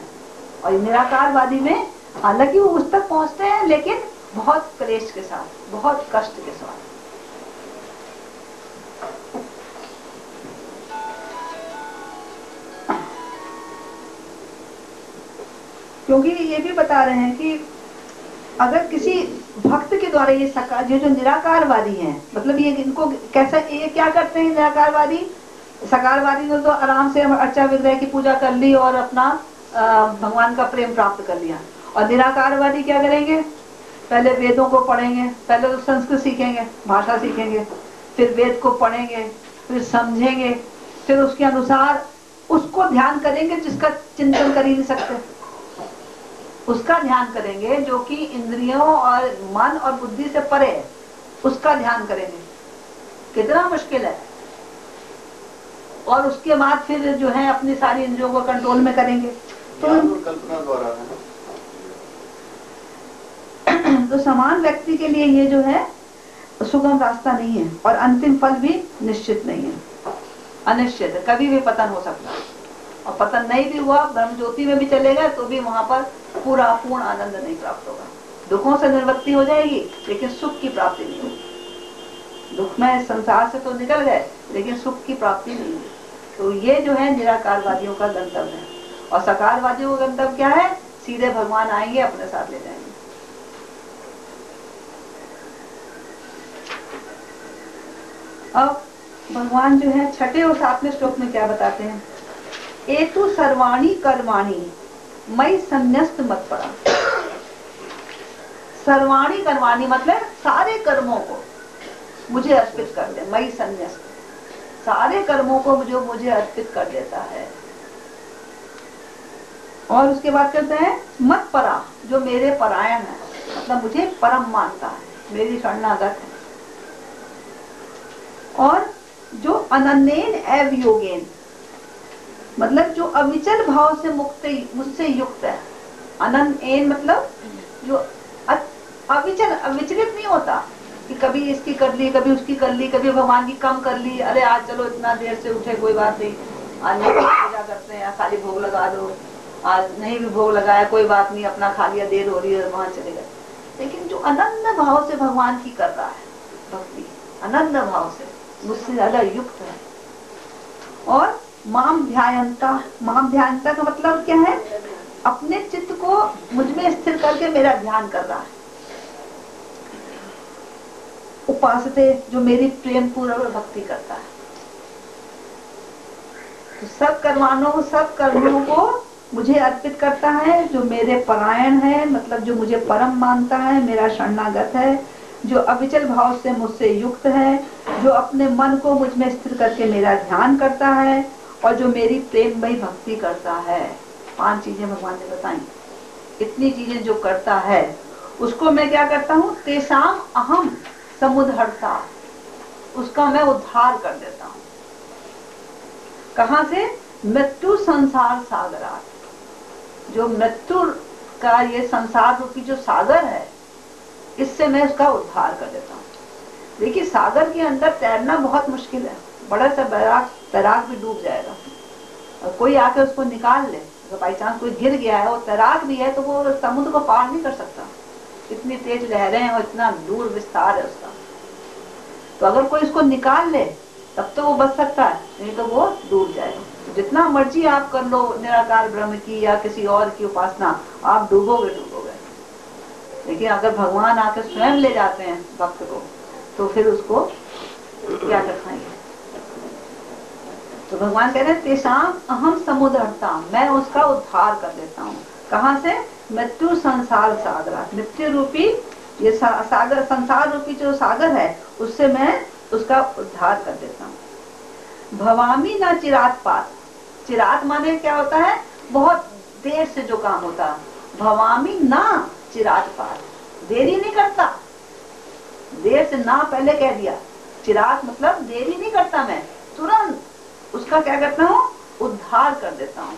S2: और निराकारवादी में हालांकि वो उस तक पहुंचते हैं लेकिन बहुत क्लेश के साथ, बहुत कष्ट के साथ। क्योंकि ये भी बता रहे हैं कि अगर किसी भक्त के द्वारा ये सकार, ये जो निराकारवादी हैं, मतलब ये इनको कैसा, ये क्या करते हैं निराकारवादी? सकारवादी ने तो आराम से अर्चा विग्रह की पूजा कर ली और अपना भगवान का प्रेम प्राप्त कर लिया। और निराकारवादी क्या करेंगे? पहले वेदों को पढ़ेंगे, पहले तो संस्कृत सीखेंगे, भाषा सीखेंगे, फिर वेद को पढ़ेंगे, फिर समझेंगे, फिर उसके अनुसार उसको ध्यान करेंगे जिसका चिंतन कर ही नहीं सकते, उसका ध्यान करेंगे जो कि इंद्रियों और मन और बुद्धि से परे है, उसका ध्यान करेंगे। कितना मुश्किल है। और उसके बाद फिर जो है अपनी सारी इंद्रियों को कंट्रोल में करेंगे। तो
S3: कल्पना द्वारा है।
S2: तो समान व्यक्ति के लिए ये जो है सुगम रास्ता नहीं है और अंतिम फल भी निश्चित नहीं है, अनिश्चित है, कभी भी पतन हो सकता है। और पतन नहीं भी हुआ, ब्रह्म ज्योति में भी चले गए तो भी वहां पर पूरा पूर्ण आनंद नहीं प्राप्त होगा। दुखों से निवृत्ति हो जाएगी लेकिन सुख की प्राप्ति नहीं होगी। दुख में संसार से तो निकल गए लेकिन सुख की प्राप्ति नहीं हुई। तो ये जो है निराकारवादियों का गंतव्य है। और सकारवादियों का गंतव्य क्या है? सीधे भगवान आएंगे, अपने साथ ले जाएंगे। अब भगवान जो है 6ठे और 7वें श्लोक में क्या बताते हैं? एतु सर्वाणी कर्माणि मयि संन्यस्त मत्परा। सर्वाणी कर्माणि मतलब सारे कर्मों को मुझे अर्पित कर दे, मयि संन्यस्त, सारे कर्मों को जो मुझे अर्पित कर देता है। और उसके बाद कहते हैं मत परा, जो मेरे परायण है, मतलब मुझे परम मानता है, मेरी शरणागत है। और जो अनन्येन एव योगेन, मतलब जो अविचल भाव से मुक्त, मुझसे युक्त है। अनन्येन मतलब जो अविचल, अविचलित नहीं होता कि कभी इसकी कर ली, कभी उसकी कर ली, कभी भगवान की कम कर ली, अरे आज चलो इतना देर से उठे कोई बात नहीं, आज नहीं पूजा करते हैं, खाली भोग लगा दो, आज नहीं भी भोग लगाया कोई बात नहीं, अपना खा लिया, देर हो रही है वहां चले गए। लेकिन जो अनन्य भाव से भगवान की कर रहा है भक्ति, अनन्य भाव से मुझसे ज्यादा युक्त है। और माम ध्यायंता, माम ध्यायंता का मतलब क्या है? अपने चित्त को मुझ में स्थिर करके मेरा ध्यान कर रहा है। उपासते, जो मेरी प्रेम पूर्वक भक्ति करता है। तो सब कर्मों को मुझे अर्पित करता है, जो मेरे परायण है, मतलब जो मुझे परम मानता है, मेरा शरणागत है, जो अविचल भाव से मुझसे युक्त है, जो अपने मन को मुझ में स्थिर करके मेरा ध्यान करता है, और जो मेरी प्रेममयी भक्ति करता है। 5 चीजें भगवान ने बताई। इतनी चीजें जो करता है उसको मैं क्या करता हूँ? तेषाम अहम समुद्धरता, उसका मैं उद्धार कर देता हूँ। कहाँ से? मृत्यु संसार सागरात, जो मृत्यु का ये संसार रूपी जो सागर है, इससे मैं उसका उद्धार कर देता हूँ। देखिए सागर के अंदर तैरना बहुत मुश्किल है, बड़ा सा तैराक भी डूब जाएगा, और कोई आके उसको निकाल ले, अगर बाई चांस कोई गिर गया है, वो तैराक भी है तो वो समुद्र को पार नहीं कर सकता, इतनी तेज लहरें हैं और इतना दूर विस्तार है उसका। तो अगर कोई इसको निकाल ले तब तो वो बच सकता है, नहीं तो वो डूब जाएगा। तो जितना मर्जी आप कर लो निराकार ब्रह्म की या किसी और की उपासना, आप डूबोगे। लेकिन अगर भगवान आकर स्वयं ले जाते हैं भक्त को, तो फिर उसको क्या कर पाएंगे? तो भगवान कह रहे हैं तेषाम अहम समुद्धरता, मैं उसका उद्धार कर देता हूँ। कहाँ से? मृत्यु संसार सागर, मृत्यु रूपी ये सागर, संसार रूपी जो सागर है, उससे मैं उसका उद्धार कर देता हूँ। भवामी ना चिरात पात, चिरात माने क्या होता है? बहुत देर से जो काम होता है। भवामी ना चिरात पात, देरी नहीं करता, देर से ना पहले कह दिया, चिरात मतलब देरी नहीं करता, मैं तुरंत उसका क्या करता हूँ? उद्धार कर देता हूँ।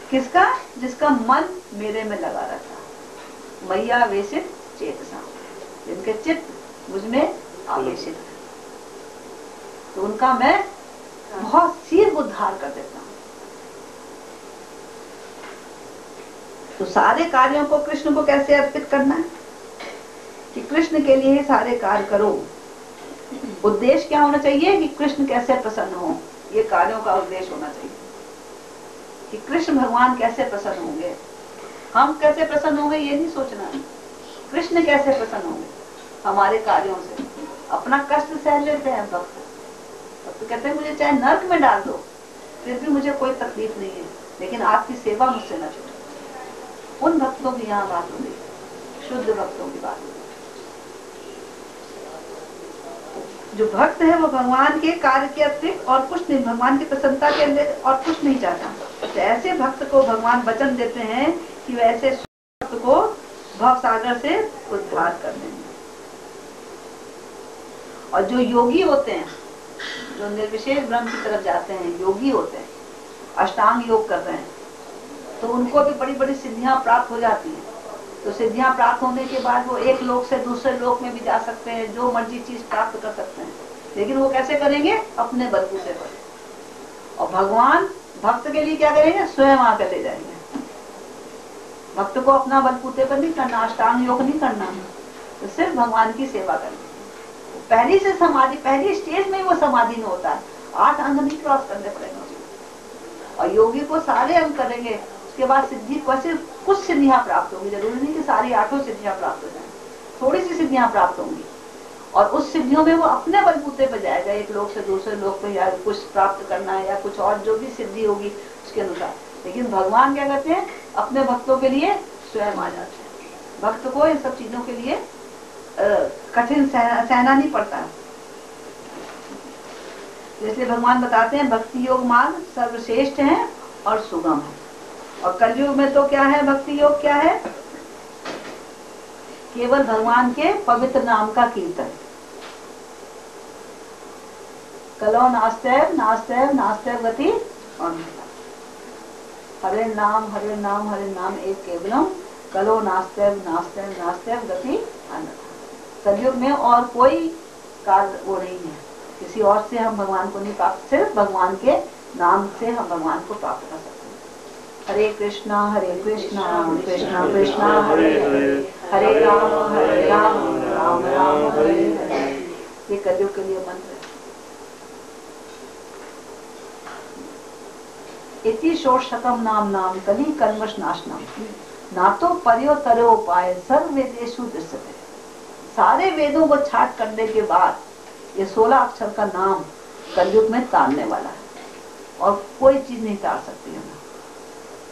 S2: किसका? जिसका मन मेरे में लगा रहता है। मैया वेशित चेतसा, जिनके चित्त मुझ में आवेशित है, तो उनका मैं बहुत शीघ्र उद्धार कर देता हूँ। तो सारे कार्यों को कृष्ण को कैसे अर्पित करना है? कि कृष्ण के लिए सारे कार्य करो। उद्देश्य क्या होना चाहिए? कि कृष्ण कैसे प्रसन्न हो, ये कार्यों का उद्देश्य होना चाहिए। कि कृष्ण भगवान कैसे प्रसन्न होंगे, हम कैसे प्रसन्न होंगे ये नहीं सोचना है, कृष्ण कैसे प्रसन्न होंगे हमारे कार्यों से। अपना कष्ट सह लेते हैं भक्त, तो कहते हैं मुझे चाहे नर्क में डाल दो फिर भी मुझे कोई तकलीफ नहीं है, लेकिन आपकी सेवा मुझसे न छूटे। उन भक्तों की यहाँ बात हो रही, शुद्ध भक्तों की बात हो रही। जो भक्त है वो भगवान के कार्य के अतिरिक्त और कुछ नहीं, भगवान की प्रसन्नता के लिए और कुछ नहीं चाहता। तो ऐसे भक्त को भगवान वचन देते हैं कि वैसे भक्त को भव सागर से उद्धार कर देंगे। और जो योगी होते हैं, जो निर्विशेष ब्रह्म की तरफ जाते हैं, योगी होते हैं, अष्टांग योग कर रहे हैं, तो उनको भी बड़ी बड़ी सिद्धियां प्राप्त हो जाती हैं। तो सिद्धियां प्राप्त होने के बाद वो एक लोक से दूसरे लोक में भी जा सकते हैं, जो मर्जी चीज प्राप्त कर सकते हैं। लेकिन वो कैसे करेंगे? अपने बलबूते पर। और भगवान भक्त के लिए क्या करेंगे? स्वयं आकर ले जाएंगे। भक्त को अपना बलबूते पर नहीं करना, अष्टांग योग नहीं करना, तो सिर्फ भगवान की सेवा करनी। पहली से समाधि, पहली स्टेज में वो समाधि में होता है, 8 अंग नहीं क्रॉस करने पड़ेंगे। और योगी को सारे अंग करेंगे, उसके बाद सिद्धि वैसे कुछ सिद्धियां प्राप्त होंगी, जरूरी नहीं कि सारी 8 सिद्धियां प्राप्त हो जाएं, थोड़ी सी सिद्धियां प्राप्त होंगी। और उस सिद्धियों में वो अपने बलबूते पर जाएगा, एक लोक से दूसरे लोक पे, या कुछ प्राप्त करना है या कुछ और जो भी सिद्धि होगी उसके अनुसार। लेकिन भगवान क्या करते हैं? अपने भक्तों के लिए स्वयं आ जाते हैं। भक्त को इन सब चीजों के लिए कठिन सहना नहीं पड़ता है। इसलिए भगवान बताते हैं भक्ति योग मार्ग सर्वश्रेष्ठ है और सुगम है। और कलयुग में तो क्या है, भक्ति योग क्या है, केवल भगवान के पवित्र नाम का कीर्तन। कलो नास्तेव नास्तेव नास्तेव गति और हरे नाम हरे नाम हरे नाम एक केवलम, कलो नास्तेव नास्तेव नास्तेव गति अन्यथा। कलयुग में और कोई कार्य वो नहीं है, किसी और से हम भगवान को नहीं प्राप्त, सिर्फ भगवान के नाम से हम भगवान को प्राप्त कर सकते हैं। हरे कृष्णा कृष्णा कृष्णा हरे हरे, हरे राम राम राम हरे हरे। ये कलयुग के लिए मंत्र है। इति षोडशकम नाम नाम कली कल्मष नाशनम, ना तो पर्यो तरो उपाय सर्व वेदेषु दृश्यते। सारे वेदों को छाट करने के बाद ये 16 अक्षर का नाम कलयुग में तारने वाला है, और कोई चीज नहीं तार सकती है।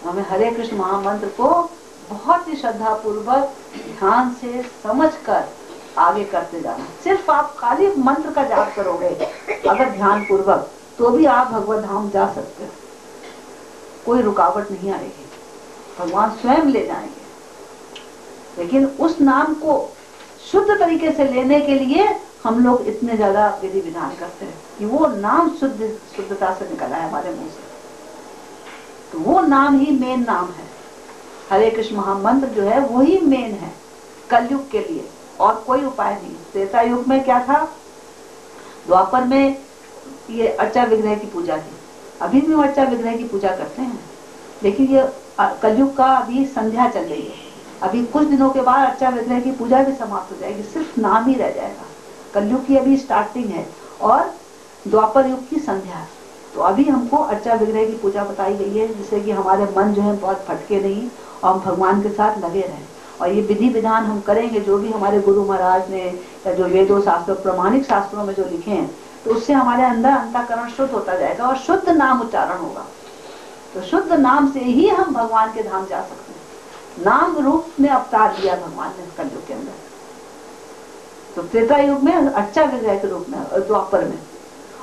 S2: हमें हरे कृष्ण महामंत्र को बहुत ही श्रद्धा पूर्वक ध्यान से समझकर आगे करते जाना। सिर्फ आप खाली मंत्र का जाप करोगे अगर ध्यान पूर्वक, तो भी आप भगवत धाम जा सकते हो, कोई रुकावट नहीं आएगी, भगवान स्वयं ले जाएंगे। लेकिन उस नाम को शुद्ध तरीके से लेने के लिए हम लोग इतने ज्यादा विधि विधान करते हैं कि वो नाम शुद्धता से निकला है हमारे मुंह से, तो वो नाम ही मेन नाम है। हरे कृष्ण महामंत्र जो है वही मेन है कलयुग के लिए, और कोई उपाय नहीं। त्रेता युग में क्या था, द्वापर में ये अर्चा विग्रह की पूजा थी, अभी भी अर्चा विग्रह की पूजा करते हैं, लेकिन ये कलयुग का अभी संध्या चल रही है। अभी कुछ दिनों के बाद अर्चा विग्रह की पूजा भी समाप्त हो जाएगी, सिर्फ नाम ही रह जाएगा। कलयुग की अभी स्टार्टिंग है और द्वापर युग की संध्या है। तो अभी हमको अर्चा विग्रह की पूजा बताई गई है, जिससे कि हमारे मन जो है बहुत भटके नहीं और हम भगवान के साथ लगे रहें। और ये विधि विधान हम करेंगे जो भी हमारे गुरु महाराज ने या जो वेदों शास्त्रों प्रमाणिक शास्त्रों में जो लिखे हैं, तो उससे हमारे अंदर अंतःकरण शुद्ध होता जाएगा और शुद्ध नाम उच्चारण होगा। तो शुद्ध नाम से ही हम भगवान के धाम जा सकते हैं। नाम रूप में अवतार दिया भगवान ने कलयुग के अंदर। तो त्रेता युग में अर्चा विग्रह के रूप में, द्वापर में,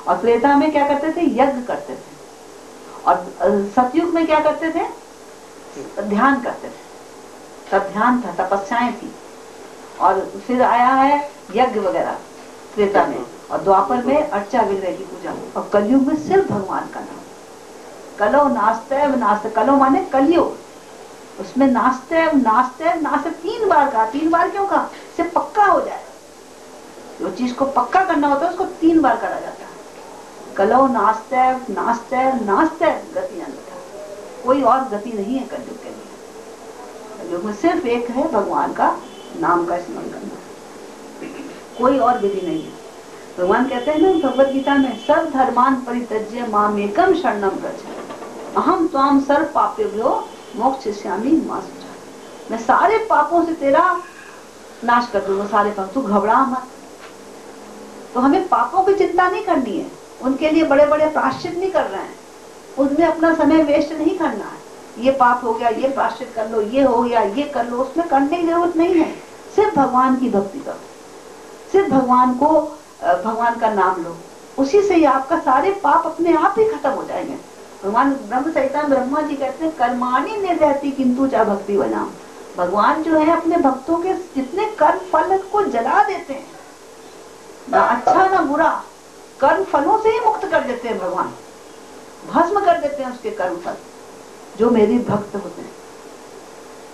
S2: और त्रेता में क्या करते थे, यज्ञ करते थे, और सतयुग में क्या करते थे, ध्यान करते थे। तब ध्यान था, तपस्याएं थी, और फिर आया है यज्ञ वगैरह त्रेता में, और द्वापर में अर्चा विग्रह की पूजा, और कलयुग में सिर्फ भगवान का नाम। कलो नास्तेव नास्ते, कलो माने कलयुग, उसमें नास्तेव नास्तेव नास्ते 3 बार कहा। 3 बार क्यों कहा, इससे पक्का हो जाए। जो चीज को पक्का करना होता है उसको 3 बार करा जाता है। कलो नास्तेव नास्तेव नास्तेव गति अन्यथा, कोई और गति नहीं है कलयुग के लिए। कलयुग में सिर्फ एक है, भगवान का नाम का स्मरण करना, कोई और विधि नहीं है। भगवान कहते हैं ना भगवत गीता में, सर्व धर्मान परित्यज्य मामेकम शरणम व्रज, अहम त्वाम सर्व पापेभ्यो मोक्षयिष्यामि मा शुचा। मैं सारे पापों से तेरा नाश कर दूंगा, सारे पाप, तू घबरा मत। तो हमें पापों की चिंता नहीं करनी है, उनके लिए बड़े बड़े प्रायश्चित नहीं कर रहे हैं, उनमें अपना समय वेस्ट नहीं करना है। ये पाप हो गया, ये प्रायश्चित कर लो, ये हो गया, ये कर लो, उसमें करने की जरूरत नहीं है। सिर्फ भगवान की भक्ति करो, सिर्फ भगवान को, भगवान का नाम लो, उसी से ही आपका सारे पाप अपने आप ही खत्म हो जाएंगे। भगवान ब्रह्म संहिता में ब्रह्मा जी कहते हैं, कर्माणि निर्वहति किंतु च भक्ति वनाम। भगवान जो है अपने भक्तों के जितने कर्म फल को जला देते हैं, ना अच्छा ना बुरा, कर्म फलों से ही मुक्त कर देते हैं भगवान, भस्म कर देते हैं उसके कर्म फल, जो मेरी भक्त होते हैं।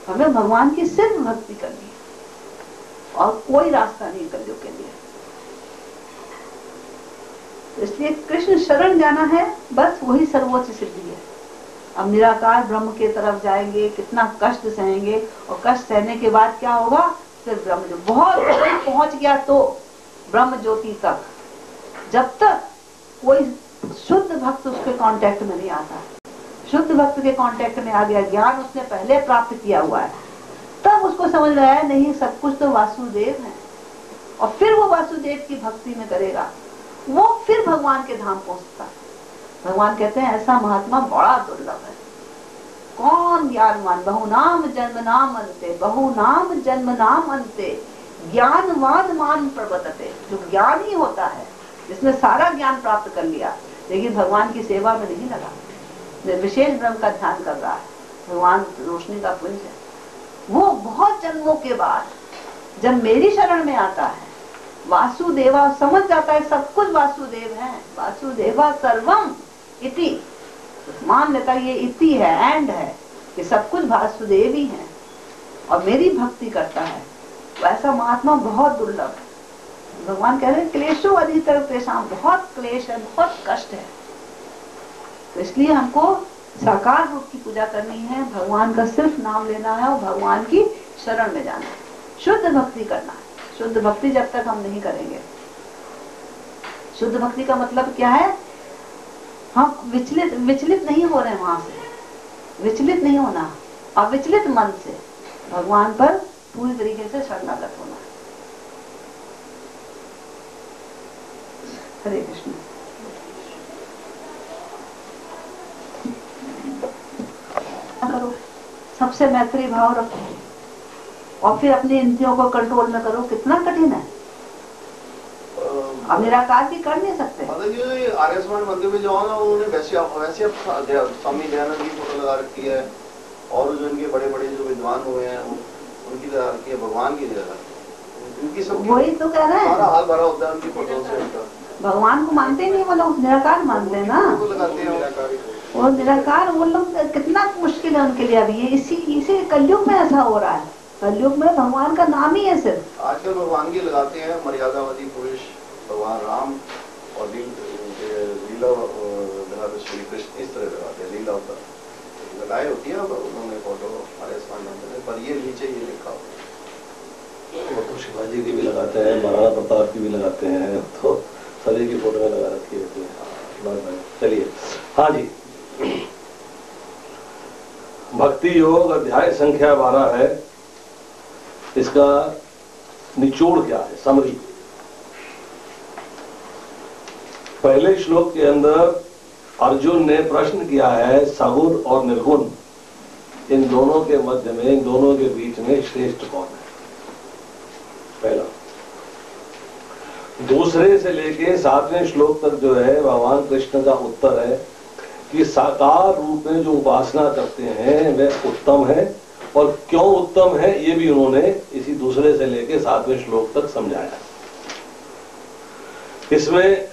S2: हमें भगवान की सिर्फ भक्ति करनी है और कोई रास्ता नहीं कलयुग के लिए। इसलिए कृष्ण शरण जाना है, बस वही सर्वोच्च सिद्धि है। अब निराकार ब्रह्म के तरफ जाएंगे, कितना कष्ट सहेंगे, और कष्ट सहने के बाद क्या होगा, फिर ब्रह्म जो बहुत दूर पहुंच गया तो ब्रह्म ज्योति तक, जब तक कोई शुद्ध भक्त उसके कांटेक्ट में नहीं आता, शुद्ध भक्त के कांटेक्ट में आ गया, ज्ञान उसने पहले प्राप्त किया हुआ है, तब उसको समझ में आया नहीं सब कुछ तो वासुदेव है, और फिर वो वासुदेव की भक्ति में करेगा, वो फिर भगवान के धाम पहुंचता है। भगवान कहते हैं ऐसा महात्मा बड़ा दुर्लभ है। कौन ज्ञानवान, बहुनाम जन्म नाम अंते, बहुनाम जन्म नाम अंते ज्ञानवान मान प्रवर्तते। जो ज्ञानी होता है, जिसने सारा ज्ञान प्राप्त कर लिया, लेकिन भगवान की सेवा में नहीं लगा, विशेष ब्रह्म का ध्यान कर रहा है, भगवान रोशनी का पुंज है। वो बहुत जन्मों के बाद जब मेरी शरण में आता है, वासुदेवा समझ जाता है सब कुछ वासुदेव है, वासुदेवा सर्वम इति, मान लेता है ये इति है, एंड है, कि सब कुछ वासुदेव ही है, और मेरी भक्ति करता है, वैसा महात्मा बहुत दुर्लभ है। भगवान कह रहे हैं क्लेशो अधिकतर क्लेशाम, बहुत क्लेश है, बहुत कष्ट है। तो इसलिए हमको साकार रूप की पूजा करनी है, भगवान का सिर्फ नाम लेना है और भगवान की शरण में जाना है, शुद्ध भक्ति करना है। शुद्ध भक्ति जब तक हम नहीं करेंगे, शुद्ध भक्ति का मतलब क्या है, हम विचलित नहीं हो रहे, वहां से विचलित नहीं होना, अविचलित मन से भगवान पर पूरी तरीके से शरणागत होना। हरे कृष्ण। करो, सबसे मैत्री भाव रखो और फिर अपनी इंद्रियों को कंट्रोल में करो। कितना कठिन है, अब निराकार भी कर नहीं सकते।
S3: मतलब आर्य समाज मंदिर में जो है ना, उन्होंने वैसे स्वामी दयानंद की फोटो लगा रखी है, और जो इनके बड़े बड़े जो विद्वान हुए हैं उनकी लगा रखी है, भगवान की लगा रखी है, इनकी सब
S2: वही तो कह रहे हैं,
S3: सारा हाल भरा होता है उनकी फोटो से। उनका
S2: भगवान को मानते नहीं वो लोग, निराकार मानते हैं ना,
S3: लगाते हैं
S2: वो निराकार। वो लोग कितना मुश्किल है उनके लिए अभी, इसी कलयुग में ऐसा हो रहा है। कलयुग में भगवान का नाम ही है सिर्फ।
S3: आजकल भगवान की लगाते हैं मर्यादावादी पुरुष, भगवान राम और लीला श्री कृष्ण, इस तरह लगाते हैं, लीला लगाए होती है उन्होंने फोटो हमारे में, पर ये नीचे ये लिखा होता है।
S1: वो तो शिवाजी की भी लगाते हैं, महाराणा प्रताप की भी लगाते हैं, तो सभी की फोटो में लगा रखी होती है। चलिए, हाँ जी, भक्ति योग अध्याय संख्या 12 है। इसका निचोड़ क्या है, समरी। पहले श्लोक के अंदर अर्जुन ने प्रश्न किया है, सगुण और निर्गुण इन दोनों के मध्य में, इन दोनों के बीच में श्रेष्ठ कौन है, पहला। दूसरे से लेके 7वें श्लोक तक जो है भगवान कृष्ण का उत्तर है कि साकार रूप में जो उपासना करते हैं वह उत्तम है, और क्यों उत्तम है ये भी उन्होंने इसी दूसरे से लेके 7वें श्लोक तक समझाया। इसमें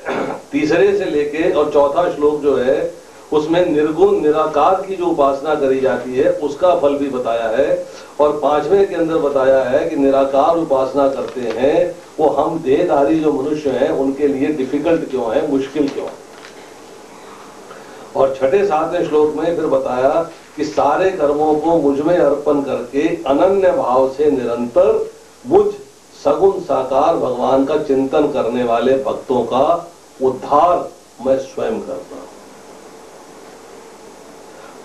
S1: तीसरे से लेके और चौथा श्लोक जो है उसमें निर्गुण निराकार की जो उपासना करी जाती है उसका फल भी बताया है, और 5वें के अंदर बताया है कि निराकार उपासना करते हैं वो हम देहधारी जो मनुष्य हैं उनके लिए डिफिकल्ट क्यों है, मुश्किल क्यों है। और 6ठे 7वें श्लोक में फिर बताया कि सारे कर्मों को मुझ में अर्पण करके अनन्य भाव से निरंतर मुझ सगुण साकार भगवान का चिंतन करने वाले भक्तों का उद्धार मैं स्वयं करता हूं।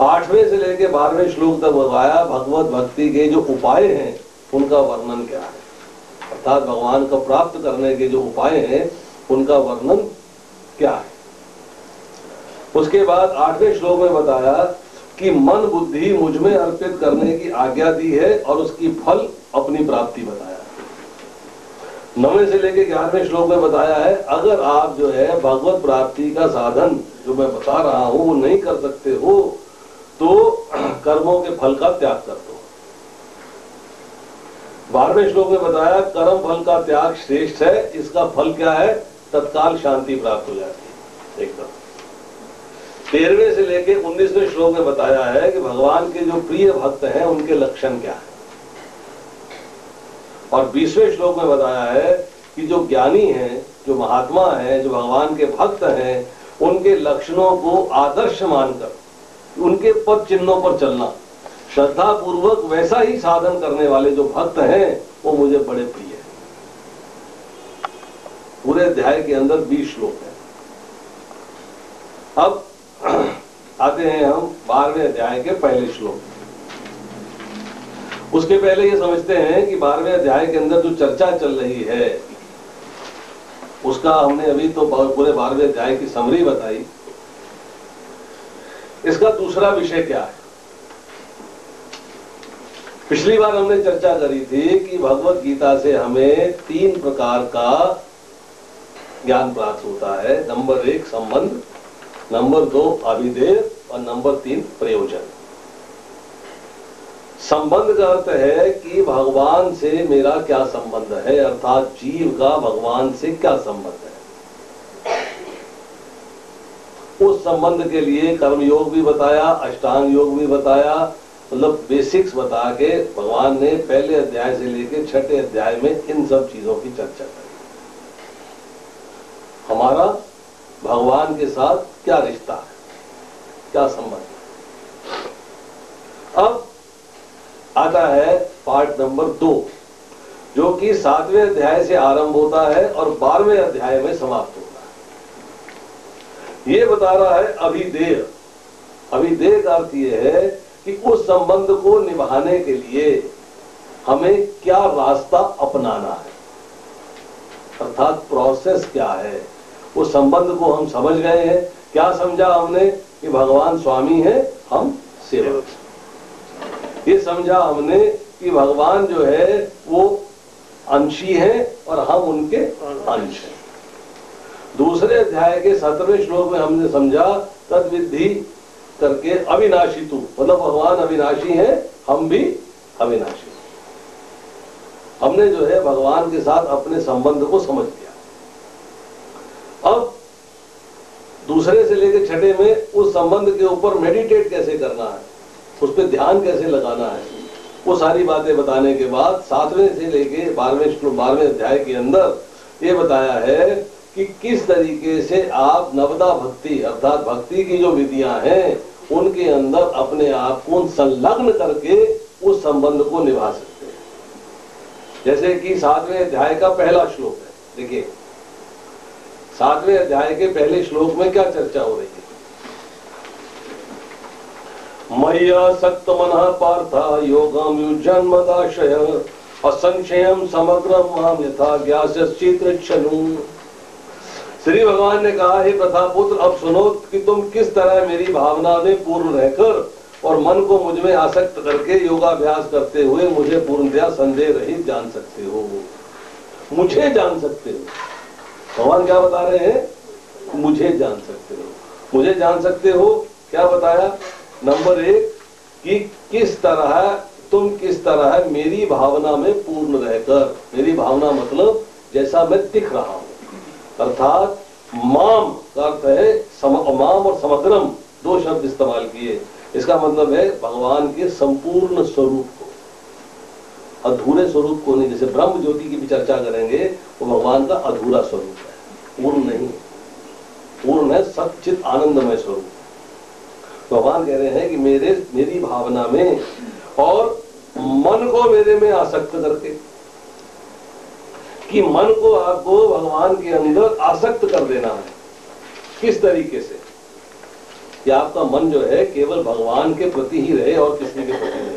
S1: 8वें से लेके 12वें श्लोक तक बताया भगवत भक्ति के जो उपाय हैं उनका वर्णन क्या है, अर्थात भगवान को प्राप्त करने के जो उपाय हैं उनका वर्णन क्या है। उसके बाद 8वें श्लोक में बताया कि मन बुद्धि मुझ में अर्पित करने की आज्ञा दी है और उसकी फल अपनी प्राप्ति बताया। 9वें से लेके 11वें श्लोक में बताया है अगर आप जो है भगवत प्राप्ति का साधन जो मैं बता रहा हूं वो नहीं कर सकते हो तो कर्मों के फल का त्याग कर दो। 12वें श्लोक में बताया कर्म फल का त्याग श्रेष्ठ है, इसका फल क्या है, तत्काल शांति प्राप्त हो जाती है एकदम। 13वें से लेके 19वें श्लोक में बताया है कि भगवान के जो प्रिय भक्त हैं उनके लक्षण क्या है, और 20वें श्लोक में बताया है कि जो ज्ञानी हैं, जो महात्मा हैं, जो भगवान के भक्त हैं, उनके लक्षणों को आदर्श मानकर उनके पद चिन्हों पर चलना, श्रद्धा पूर्वक वैसा ही साधन करने वाले जो भक्त हैं वो मुझे बड़े प्रिय हैं। पूरे अध्याय के अंदर 20 श्लोक हैं। अब आते हैं हम 12वें अध्याय के पहले श्लोक। उसके पहले ये समझते हैं कि 12वें अध्याय के अंदर जो चर्चा चल रही है उसका हमने अभी तो पूरे 12वें अध्याय की समरी बताई। इसका दूसरा विषय क्या है। पिछली बार हमने चर्चा करी थी कि भगवत गीता से हमें 3 प्रकार का ज्ञान प्राप्त होता है। नंबर 1 संबंध, नंबर 2 अभिधेय और नंबर 3 प्रयोजन। संबंध का अर्थ है कि भगवान से मेरा क्या संबंध है, अर्थात जीव का भगवान से क्या संबंध है। उस संबंध के लिए कर्म योग भी बताया, अष्टांग योग भी बताया, मतलब बेसिक्स बता के भगवान ने पहले अध्याय से लेकर छठे अध्याय में इन सब चीजों की चर्चा करी। हमारा भगवान के साथ क्या रिश्ता है, क्या संबंध है। अब आता है पार्ट नंबर 2, जो कि 7वें अध्याय से आरंभ होता है और 12वें अध्याय में समाप्त होता है। ये बता रहा है अभिधेय। अभिधेय का अर्थ ये है कि उस संबंध को निभाने के लिए हमें क्या रास्ता अपनाना है, अर्थात प्रोसेस क्या है। उस संबंध को हम समझ गए हैं। क्या समझा हमने कि भगवान स्वामी है, हम सेवक। ये समझा हमने कि भगवान जो है वो अंशी है और हम उनके अंश हैं। दूसरे अध्याय के 17वें श्लोक में हमने समझा तद्विद्धि करके अविनाशी तू, मतलब भगवान अविनाशी है, हम भी अविनाशी। हमने जो है भगवान के साथ अपने संबंध को समझ लिया। अब दूसरे से लेकर छठे में उस संबंध के ऊपर मेडिटेट कैसे करना है, उस पर ध्यान कैसे लगाना है, वो सारी बातें बताने के बाद 7वें से लेकर 12वें अध्याय के अंदर ये बताया है कि किस तरीके से आप नवदा भक्ति अर्थात भक्ति की जो विधियां हैं उनके अंदर अपने आप को संलग्न करके उस संबंध को निभा सकते हैं। जैसे कि 7वें अध्याय का पहला श्लोक है। देखिए 7वें अध्याय के पहले श्लोक में क्या चर्चा हो रही है। मय्या सक्त मनः पार्थ योगम युजन्मदाशय असंशयम समग्रम माम यथा ज्ञास्यचित्रक्षनु। श्री भगवान ने कहा, हे प्रथापुत्र, अब सुनो कि तुम किस तरह मेरी भावना में पूर्ण रहकर और मन को मुझ में आसक्त करके योगाभ्यास करते हुए मुझे पूर्णतया संदेह रहित जान सकते हो, मुझे जान सकते हो। भगवान क्या बता रहे हैं, मुझे जान सकते हो। मुझे जान सकते हो क्या बताया, नंबर 1 कि तुम किस तरह मेरी भावना में पूर्ण रहकर, मेरी भावना मतलब जैसा मैं दिख रहा हूं, अर्थात माम का अर्थ है माम और समग्रम, 2 शब्द इस्तेमाल किए। इसका मतलब है भगवान के संपूर्ण स्वरूप को, अधूरे स्वरूप को नहीं। जैसे ब्रह्म ज्योति की भी चर्चा करेंगे, वो भगवान का अधूरा स्वरूप है, पूर्ण नहीं। पूर्ण है सच्चित आनंदमय स्वरूप। भगवान कह रहे हैं कि मेरी भावना में और मन को मेरे में आसक्त करके, कि मन को आपको भगवान के अंदर आसक्त कर देना है। किस तरीके से कि आपका मन जो है केवल भगवान के प्रति ही रहे और किसी के प्रति नहीं।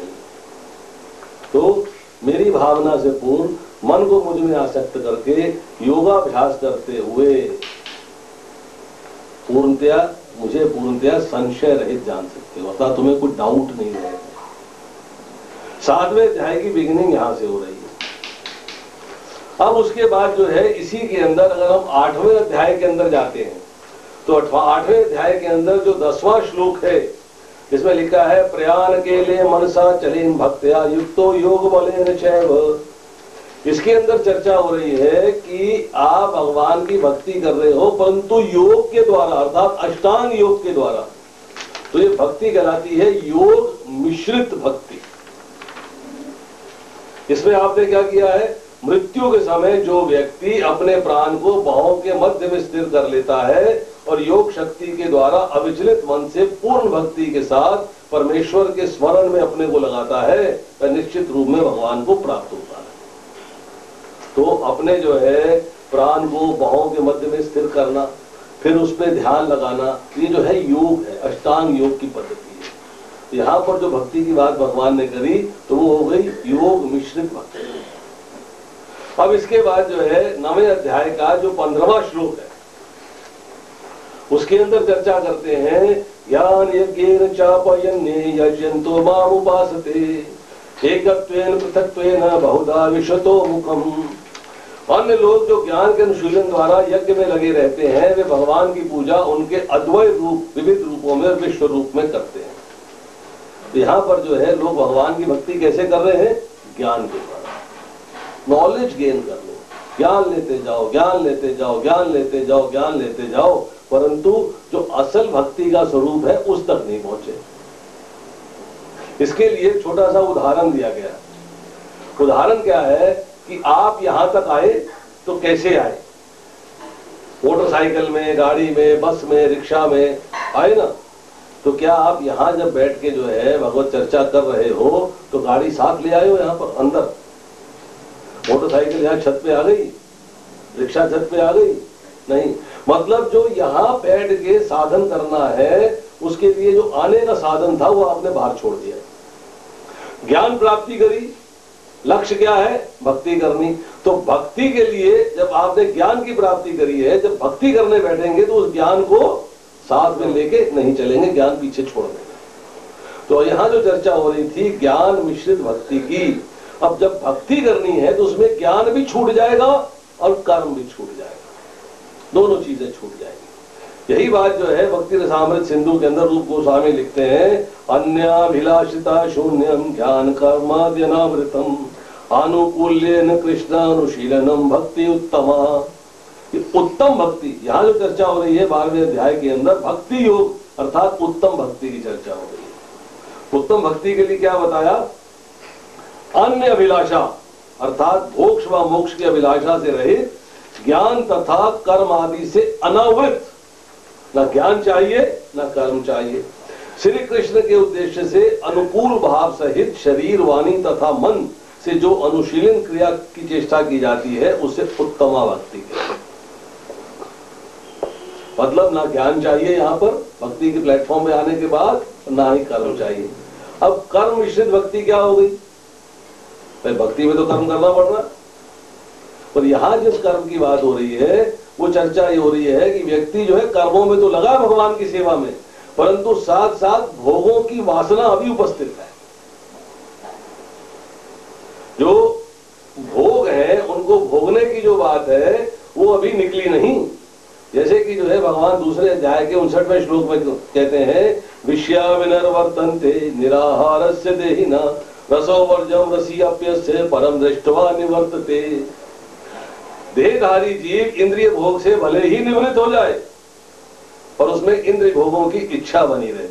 S1: तो मेरी भावना से पूर्ण मन को मुझ में आसक्त करके योगाभ्यास करते हुए मुझे पूर्णतया संशय रहित जान सकते हो, अर्थात तुम्हें कोई डाउट नहीं रहेगा। 7वें अध्याय की बिगिनिंग यहां से हो रही है। अब उसके बाद जो है इसी के अंदर अगर हम 8वें अध्याय के अंदर जाते हैं तो 8वें अध्याय के अंदर जो 10वां श्लोक है, इसमें लिखा है प्रयाण के लिए मनसा चलेन भक्त्या युक्तो योग बलेन चैव। इसके अंदर चर्चा हो रही है कि आप भगवान की भक्ति कर रहे हो, परंतु योग के द्वारा अर्थात अष्टांग योग के द्वारा। तो ये भक्ति कहलाती है योग मिश्रित भक्ति। इसमें आपने क्या किया है, मृत्यु के समय जो व्यक्ति अपने प्राण को बाहों के मध्य में स्थिर कर लेता है और योग शक्ति के द्वारा अविचलित मन से पूर्ण भक्ति के साथ परमेश्वर के स्मरण में अपने को लगाता है, वह निश्चित रूप में भगवान को प्राप्त होता है। तो अपने जो है प्राण को बाहों के मध्य में स्थिर करना, फिर उस पर ध्यान लगाना, ये जो है योग है, अष्टांग योग की पद्धति है। यहाँ पर जो भक्ति की बात भगवान ने करी तो वो हो गई योग मिश्रित भक्ति। अब इसके बाद जो है 9वें अध्याय का जो 15वां श्लोक है, उसके अंदर चर्चा करते हैं ज्ञान यज्ञेन चापयन्ये यजन्तो माम उपासते एकत्वेन पृथक्त्वेन बहुधा विशतो मुखम। अन्य लोग जो ज्ञान के अनुशीलन द्वारा यज्ञ में लगे रहते हैं, वे भगवान की पूजा उनके अद्वैत रूप विविध रूपों में विश्व रूप में करते हैं। तो यहाँ पर जो है लोग भगवान की भक्ति कैसे कर रहे हैं? ज्ञान के द्वारा, नॉलेज गेन कर लो, ज्ञान लेते जाओ, ज्ञान लेते जाओ, ज्ञान लेते जाओ, ज्ञान लेते जाओ, परंतु जो असल भक्ति का स्वरूप है उस तक नहीं पहुंचे। इसके लिए छोटा सा उदाहरण दिया गया। उदाहरण क्या है कि आप यहां तक आए तो कैसे आए? मोटरसाइकिल में, गाड़ी में, बस में, रिक्शा में आए ना। तो क्या आप यहां जब बैठ के जो है भगवत चर्चा कर रहे हो तो गाड़ी साथ ले आए हो? यहां पर अंदर मोटरसाइकिल यहां छत पे आ गई, रिक्शा छत पे आ गई? नहीं। मतलब जो यहां बैठ के साधन करना है उसके लिए जो आने का साधन था वो आपने बाहर छोड़ दिया। ज्ञान प्राप्ति करी, लक्ष्य क्या है? भक्ति करनी। तो भक्ति के लिए जब आपने ज्ञान की प्राप्ति करी है, जब भक्ति करने बैठेंगे तो उस ज्ञान को साथ में लेके नहीं चलेंगे, ज्ञान पीछे छोड़ देंगे। तो यहाँ जो चर्चा हो रही थी ज्ञान मिश्रित भक्ति की, अब जब भक्ति करनी है तो उसमें ज्ञान भी छूट जाएगा और कर्म भी छूट जाएगा, दोनों चीजें छूट जाएंगी। यही बात जो है भक्ति रसामृत सिंधु के अंदर रूप गोस्वामी लिखते हैं, अन्याभिलाषिता शून्यम ज्ञान कर्माद्यनावृतम आनुकूल्येन कृष्णानुशीलनम भक्ति उत्तमा। उत्तम भक्ति, यहाँ जो चर्चा हो रही है 12वें अध्याय के अंदर भक्ति योग अर्थात उत्तम भक्ति की चर्चा हो रही है। उत्तम भक्ति के लिए क्या बताया? अन्य अभिलाषा अर्थात मोक्ष व मोक्ष की अभिलाषा से रहित, ज्ञान तथा कर्म आदि से अनावृत, न ज्ञान चाहिए न कर्म चाहिए, श्री कृष्ण के उद्देश्य से अनुकूल भाव सहित शरीर, वाणी तथा मन से जो अनुशीलन क्रिया की चेष्टा की जाती है उसे उत्तमा भक्ति कहते हैं। मतलब ना ज्ञान चाहिए यहाँ पर भक्ति के प्लेटफॉर्म पे आने के बाद, ना ही कर्म चाहिए। अब कर्म मिश्रित भक्ति क्या हो गई? भाई भक्ति में तो कर्म करना पड़ रहा, पर यहां जिस कर्म की बात हो रही है वो चर्चा ये हो रही है कि व्यक्ति जो है कर्मों में तो लगा भगवान की सेवा में, परंतु साथ साथ भोगों की वासना अभी उपस्थित है। जो भोग है उनको भोगने की जो बात है वो अभी निकली नहीं। जैसे कि जो है भगवान दूसरे अध्याय के 59वें श्लोक में कहते हैं, विषया विनर्वर्तन्ते निराहारस्य देहिना रसो वर्जम रसियाप्यस्य परम दृष्टवा निवर्तते। देहधारी जीव इंद्रिय भोग से भले ही निवृत्त हो जाए पर उसमें इंद्रिय भोगों की इच्छा बनी रहती है,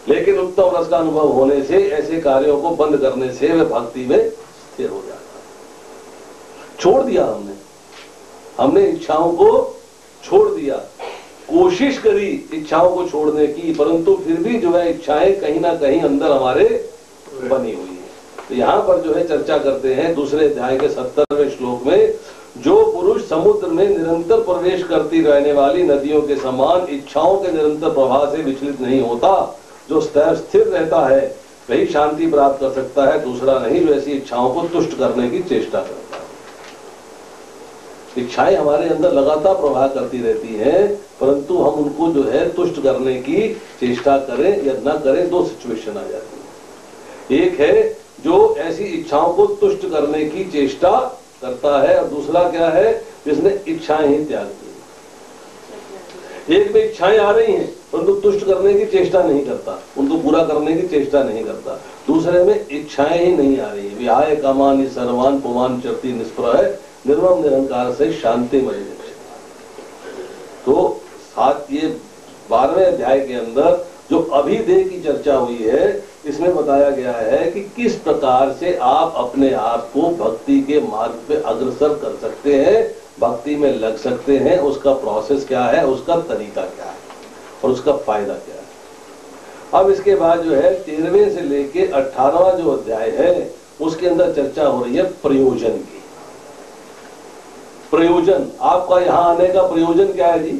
S1: लेकिन उत्तम रस का अनुभव होने से ऐसे कार्यों को बंद करने से वे भक्ति में स्थिर हो जाता है। छोड़ दिया हमने इच्छाओं को छोड़ दिया, कोशिश करी इच्छाओं को छोड़ने की, परंतु फिर भी जो है इच्छाएं कहीं ना कहीं अंदर हमारे बनी हुई है। तो यहाँ पर जो है चर्चा करते हैं दूसरे अध्याय के 70वें श्लोक में, जो पुरुष समुद्र में निरंतर प्रवेश करती रहने वाली नदियों के समान इच्छाओं के निरंतर प्रवाह से विचलित नहीं होता, जो स्थिर रहता है वही शांति प्राप्त कर सकता है, दूसरा नहीं जो ऐसी इच्छाओं को तुष्ट करने की चेष्टा करता है। इच्छाएं हमारे अंदर लगातार प्रवाह करती रहती हैं, परंतु हम उनको जो है तुष्ट करने की चेष्टा करें या न करें, दो सिचुएशन आ जाती है। एक है जो ऐसी इच्छाओं को तुष्ट करने की चेष्टा करता है, और दूसरा क्या है, जिसने इच्छाएं ही त्याग दी। एक में इच्छाएं आ रही हैं परंतु तुष्ट करने की चेष्टा नहीं करता, उनको पूरा करने की चेष्टा नहीं करता। दूसरे में इच्छाएं ही नहीं आ रही, विहाय कामानि सर्वान् पुमान् चरति निष्प्रह निर्मम निरंकार से शांति मय। तो साथ ये 12वें अध्याय के अंदर जो अभिधेय की चर्चा हुई है, इसमें बताया गया है कि किस प्रकार से आप अपने आप को भक्ति के मार्ग पे अग्रसर कर सकते हैं, भक्ति में लग सकते हैं। उसका प्रोसेस क्या है, उसका तरीका क्या है और उसका फायदा क्या है। अब इसके बाद जो है 13वें से लेके 18वां जो अध्याय है उसके अंदर चर्चा हो रही है प्रयोजन की। प्रयोजन, आपका यहाँ आने का प्रयोजन क्या है जी?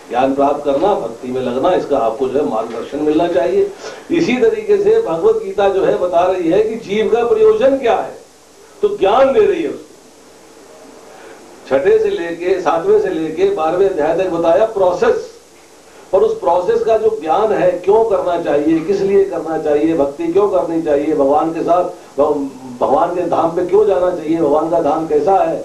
S1: ज्ञान प्राप्त करना, भक्ति में लगना, इसका आपको जो है मार्गदर्शन मिलना चाहिए। इसी तरीके से भगवत गीता जो है बता रही है कि जीव का प्रयोजन क्या है, तो ज्ञान दे रही है उसको। 6 से लेके 7वें से लेके 12वें अध्याय तक बताया प्रोसेस, और उस प्रोसेस का जो ज्ञान है, क्यों करना चाहिए, किस लिए करना चाहिए, भक्ति क्यों करनी चाहिए, भगवान के साथ भगवान के धाम पे क्यों जाना चाहिए, भगवान का धाम कैसा है,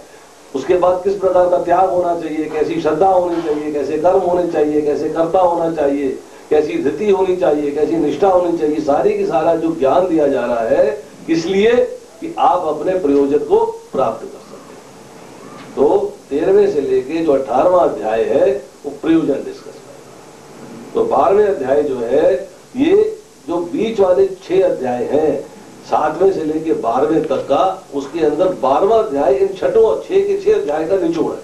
S1: उसके बाद किस प्रकार का त्याग होना चाहिए, कैसी श्रद्धा होनी चाहिए, कैसे कर्म होने चाहिए, कैसे कर्ता होना चाहिए, कैसी धृति होनी चाहिए, कैसी निष्ठा होनी चाहिए, सारी की सारा जो ज्ञान दिया जा रहा है इसलिए कि आप अपने प्रयोजन को प्राप्त कर सकें। तो 13वें से लेके जो 18वां अध्याय है वो प्रयोजन डिस्कस करेगा। तो 12वें अध्याय जो है, ये जो बीच वाले 6 अध्याय हैं 7वें से लेके 12वें तक का, उसके अंदर 12वां अध्याय इन 6 के 6 अध्याय का निचोड़ है।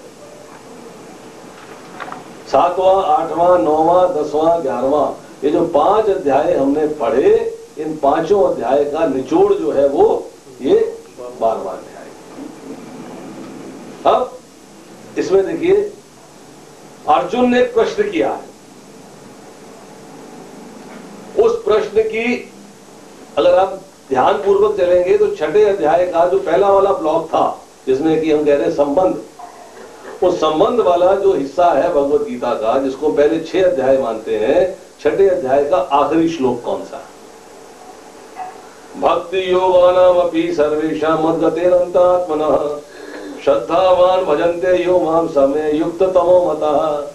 S1: 7वां, 8वां, 9वां, 10वां, 11वां, ये जो 5 अध्याय हमने पढ़े, इन 5 अध्याय का निचोड़ जो है वो ये 12वां अध्याय। अब इसमें देखिए, अर्जुन ने एक प्रश्न किया है। उस प्रश्न की अगर आप ध्यान पूर्वक चलेंगे तो 6ठे अध्याय का जो पहला वाला ब्लॉक था, जिसमें कि हम कह रहे हैं संबंध, उस संबंध वाला जो हिस्सा है भगवत गीता का, जिसको पहले 6 अध्याय मानते हैं, 6ठे अध्याय का आखिरी श्लोक कौन सा है? भक्ति योगानाम अपि सर्वेषां मद्गतेरन्तात्मनः श्रद्धावान भजन्ते यो मां समे युक्त तमो मतः।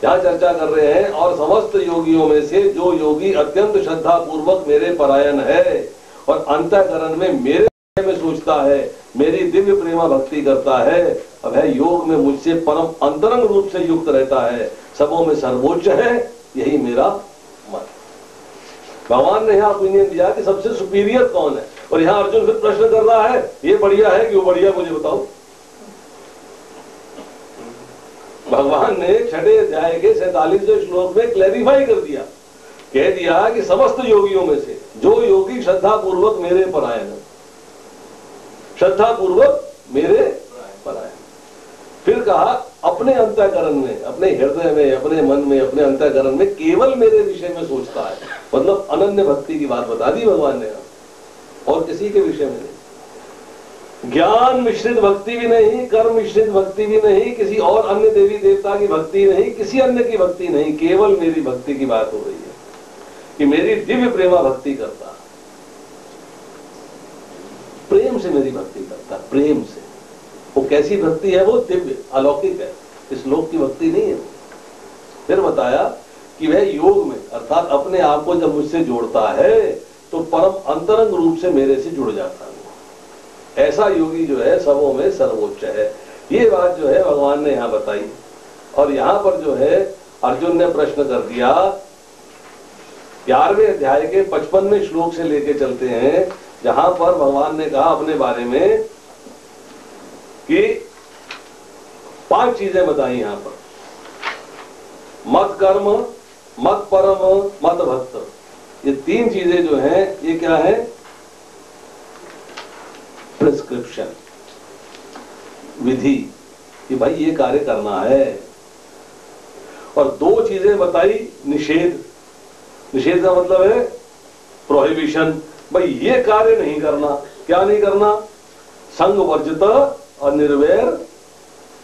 S1: यहां चर्चा कर रहे हैं, और समस्त योगियों में से जो योगी अत्यंत श्रद्धा पूर्वक मेरे परायण है और अंतःकरण में मेरे बारे में सोचता है, मेरी दिव्य प्रेमा भक्ति करता है, अब है योग में मुझसे परम अंतरंग रूप से युक्त रहता है, सबों में सर्वोच्च है, यही मेरा मत। भगवान ने यहाँ ओपिनियन दिया कि सबसे सुपीरियर कौन है, और यहाँ अर्जुन फिर प्रश्न कर रहा है, ये बढ़िया है कि वो बढ़िया, मुझे बताओ। भगवान ने 6ठे अध्याय के 47वें श्लोक में क्लैरिफाई कर दिया, कह दिया कि समस्त योगियों में से जो योगी श्रद्धा पूर्वक मेरे परायण है, श्रद्धा पूर्वक मेरे परायण, फिर कहा अपने अंतःकरण में, अपने हृदय में, अपने मन में, अपने अंतःकरण में केवल मेरे विषय में सोचता है, मतलब अनन्य भक्ति की बात बता दी भगवान ने, और किसी के विषय में नहीं। ज्ञान मिश्रित भक्ति भी नहीं, कर्म मिश्रित भक्ति भी नहीं, किसी और अन्य देवी देवता की भक्ति नहीं, किसी अन्य की भक्ति नहीं, केवल मेरी भक्ति की बात हो रही है कि मेरी दिव्य प्रेमा भक्ति करता, प्रेम से मेरी भक्ति करता, प्रेम से। वो कैसी भक्ति है? वो दिव्य अलौकिक है, इस लोक की भक्ति नहीं है। फिर बताया कि वह योग में, अर्थात अपने आप को जब मुझसे जोड़ता है तो परम अंतरंग रूप से मेरे से जुड़ जाता है। ऐसा योगी जो है सबों में सर्वोच्च है। ये बात जो है भगवान ने यहां बताई, और यहां पर जो है अर्जुन ने प्रश्न कर दिया। 11वें अध्याय के 55वें श्लोक से लेके चलते हैं, जहां पर भगवान ने कहा अपने बारे में कि 5 चीजें बताई यहां पर, मत कर्म, मत परम, मत भक्त। ये 3 चीजें जो हैं, ये क्या है? प्रिस्क्रिप्शन, विधि, कि भाई ये कार्य करना है। और 2 चीजें बताई, निषेध। निषेध का मतलब है प्रोहिबिशन, भाई ये कार्य नहीं करना। क्या नहीं करना? संग वर्जित और निर्वैर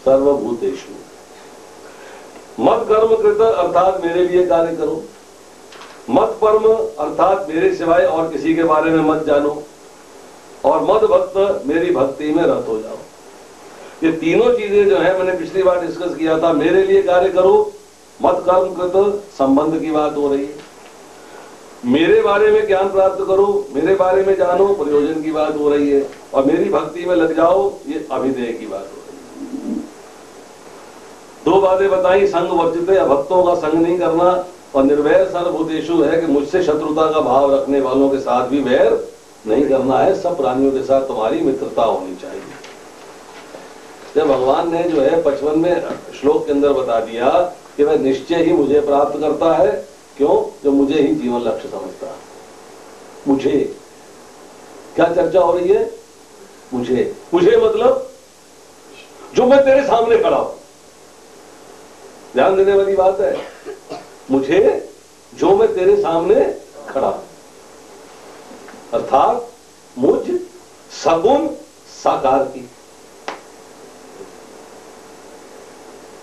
S1: सर्वभूतेषु। मत कर्म कृत, अर्थात मेरे लिए कार्य करो। मत परम, अर्थात मेरे सिवाय और किसी के बारे में मत जानो। और मद भक्त, मेरी भक्ति में रत हो जाओ। ये तीनों चीजें जो है, मैंने पिछली बार डिस्कस किया था, मेरे लिए कार्य करो, मत कर्म कृत, संबंध की बात हो रही है। मेरे बारे में ज्ञान प्राप्त करो, मेरे बारे में जानो, प्रयोजन की बात हो रही है। और मेरी भक्ति में लग जाओ, ये अभिधेय की बात हो रही है। 2 बातें बताई, संग वर्जित है, भक्तों का संग नहीं करना, और निर्वैर सर्वभूतेषु है कि मुझसे शत्रुता का भाव रखने वालों के साथ भी वैर नहीं करना है, सब प्राणियों के साथ तुम्हारी मित्रता होनी चाहिए। जब भगवान ने जो है 55वें श्लोक के अंदर बता दिया कि वह निश्चय ही मुझे प्राप्त करता है। क्यों? जो मुझे ही जीवन लक्ष्य समझता है। मुझे क्या चर्चा हो रही है? मुझे, मुझे मतलब जो मैं तेरे सामने खड़ा हूं, ध्यान देने वाली बात है। मुझे, जो मैं तेरे सामने खड़ा हूं, अर्थात मुझ सगुण साकार की।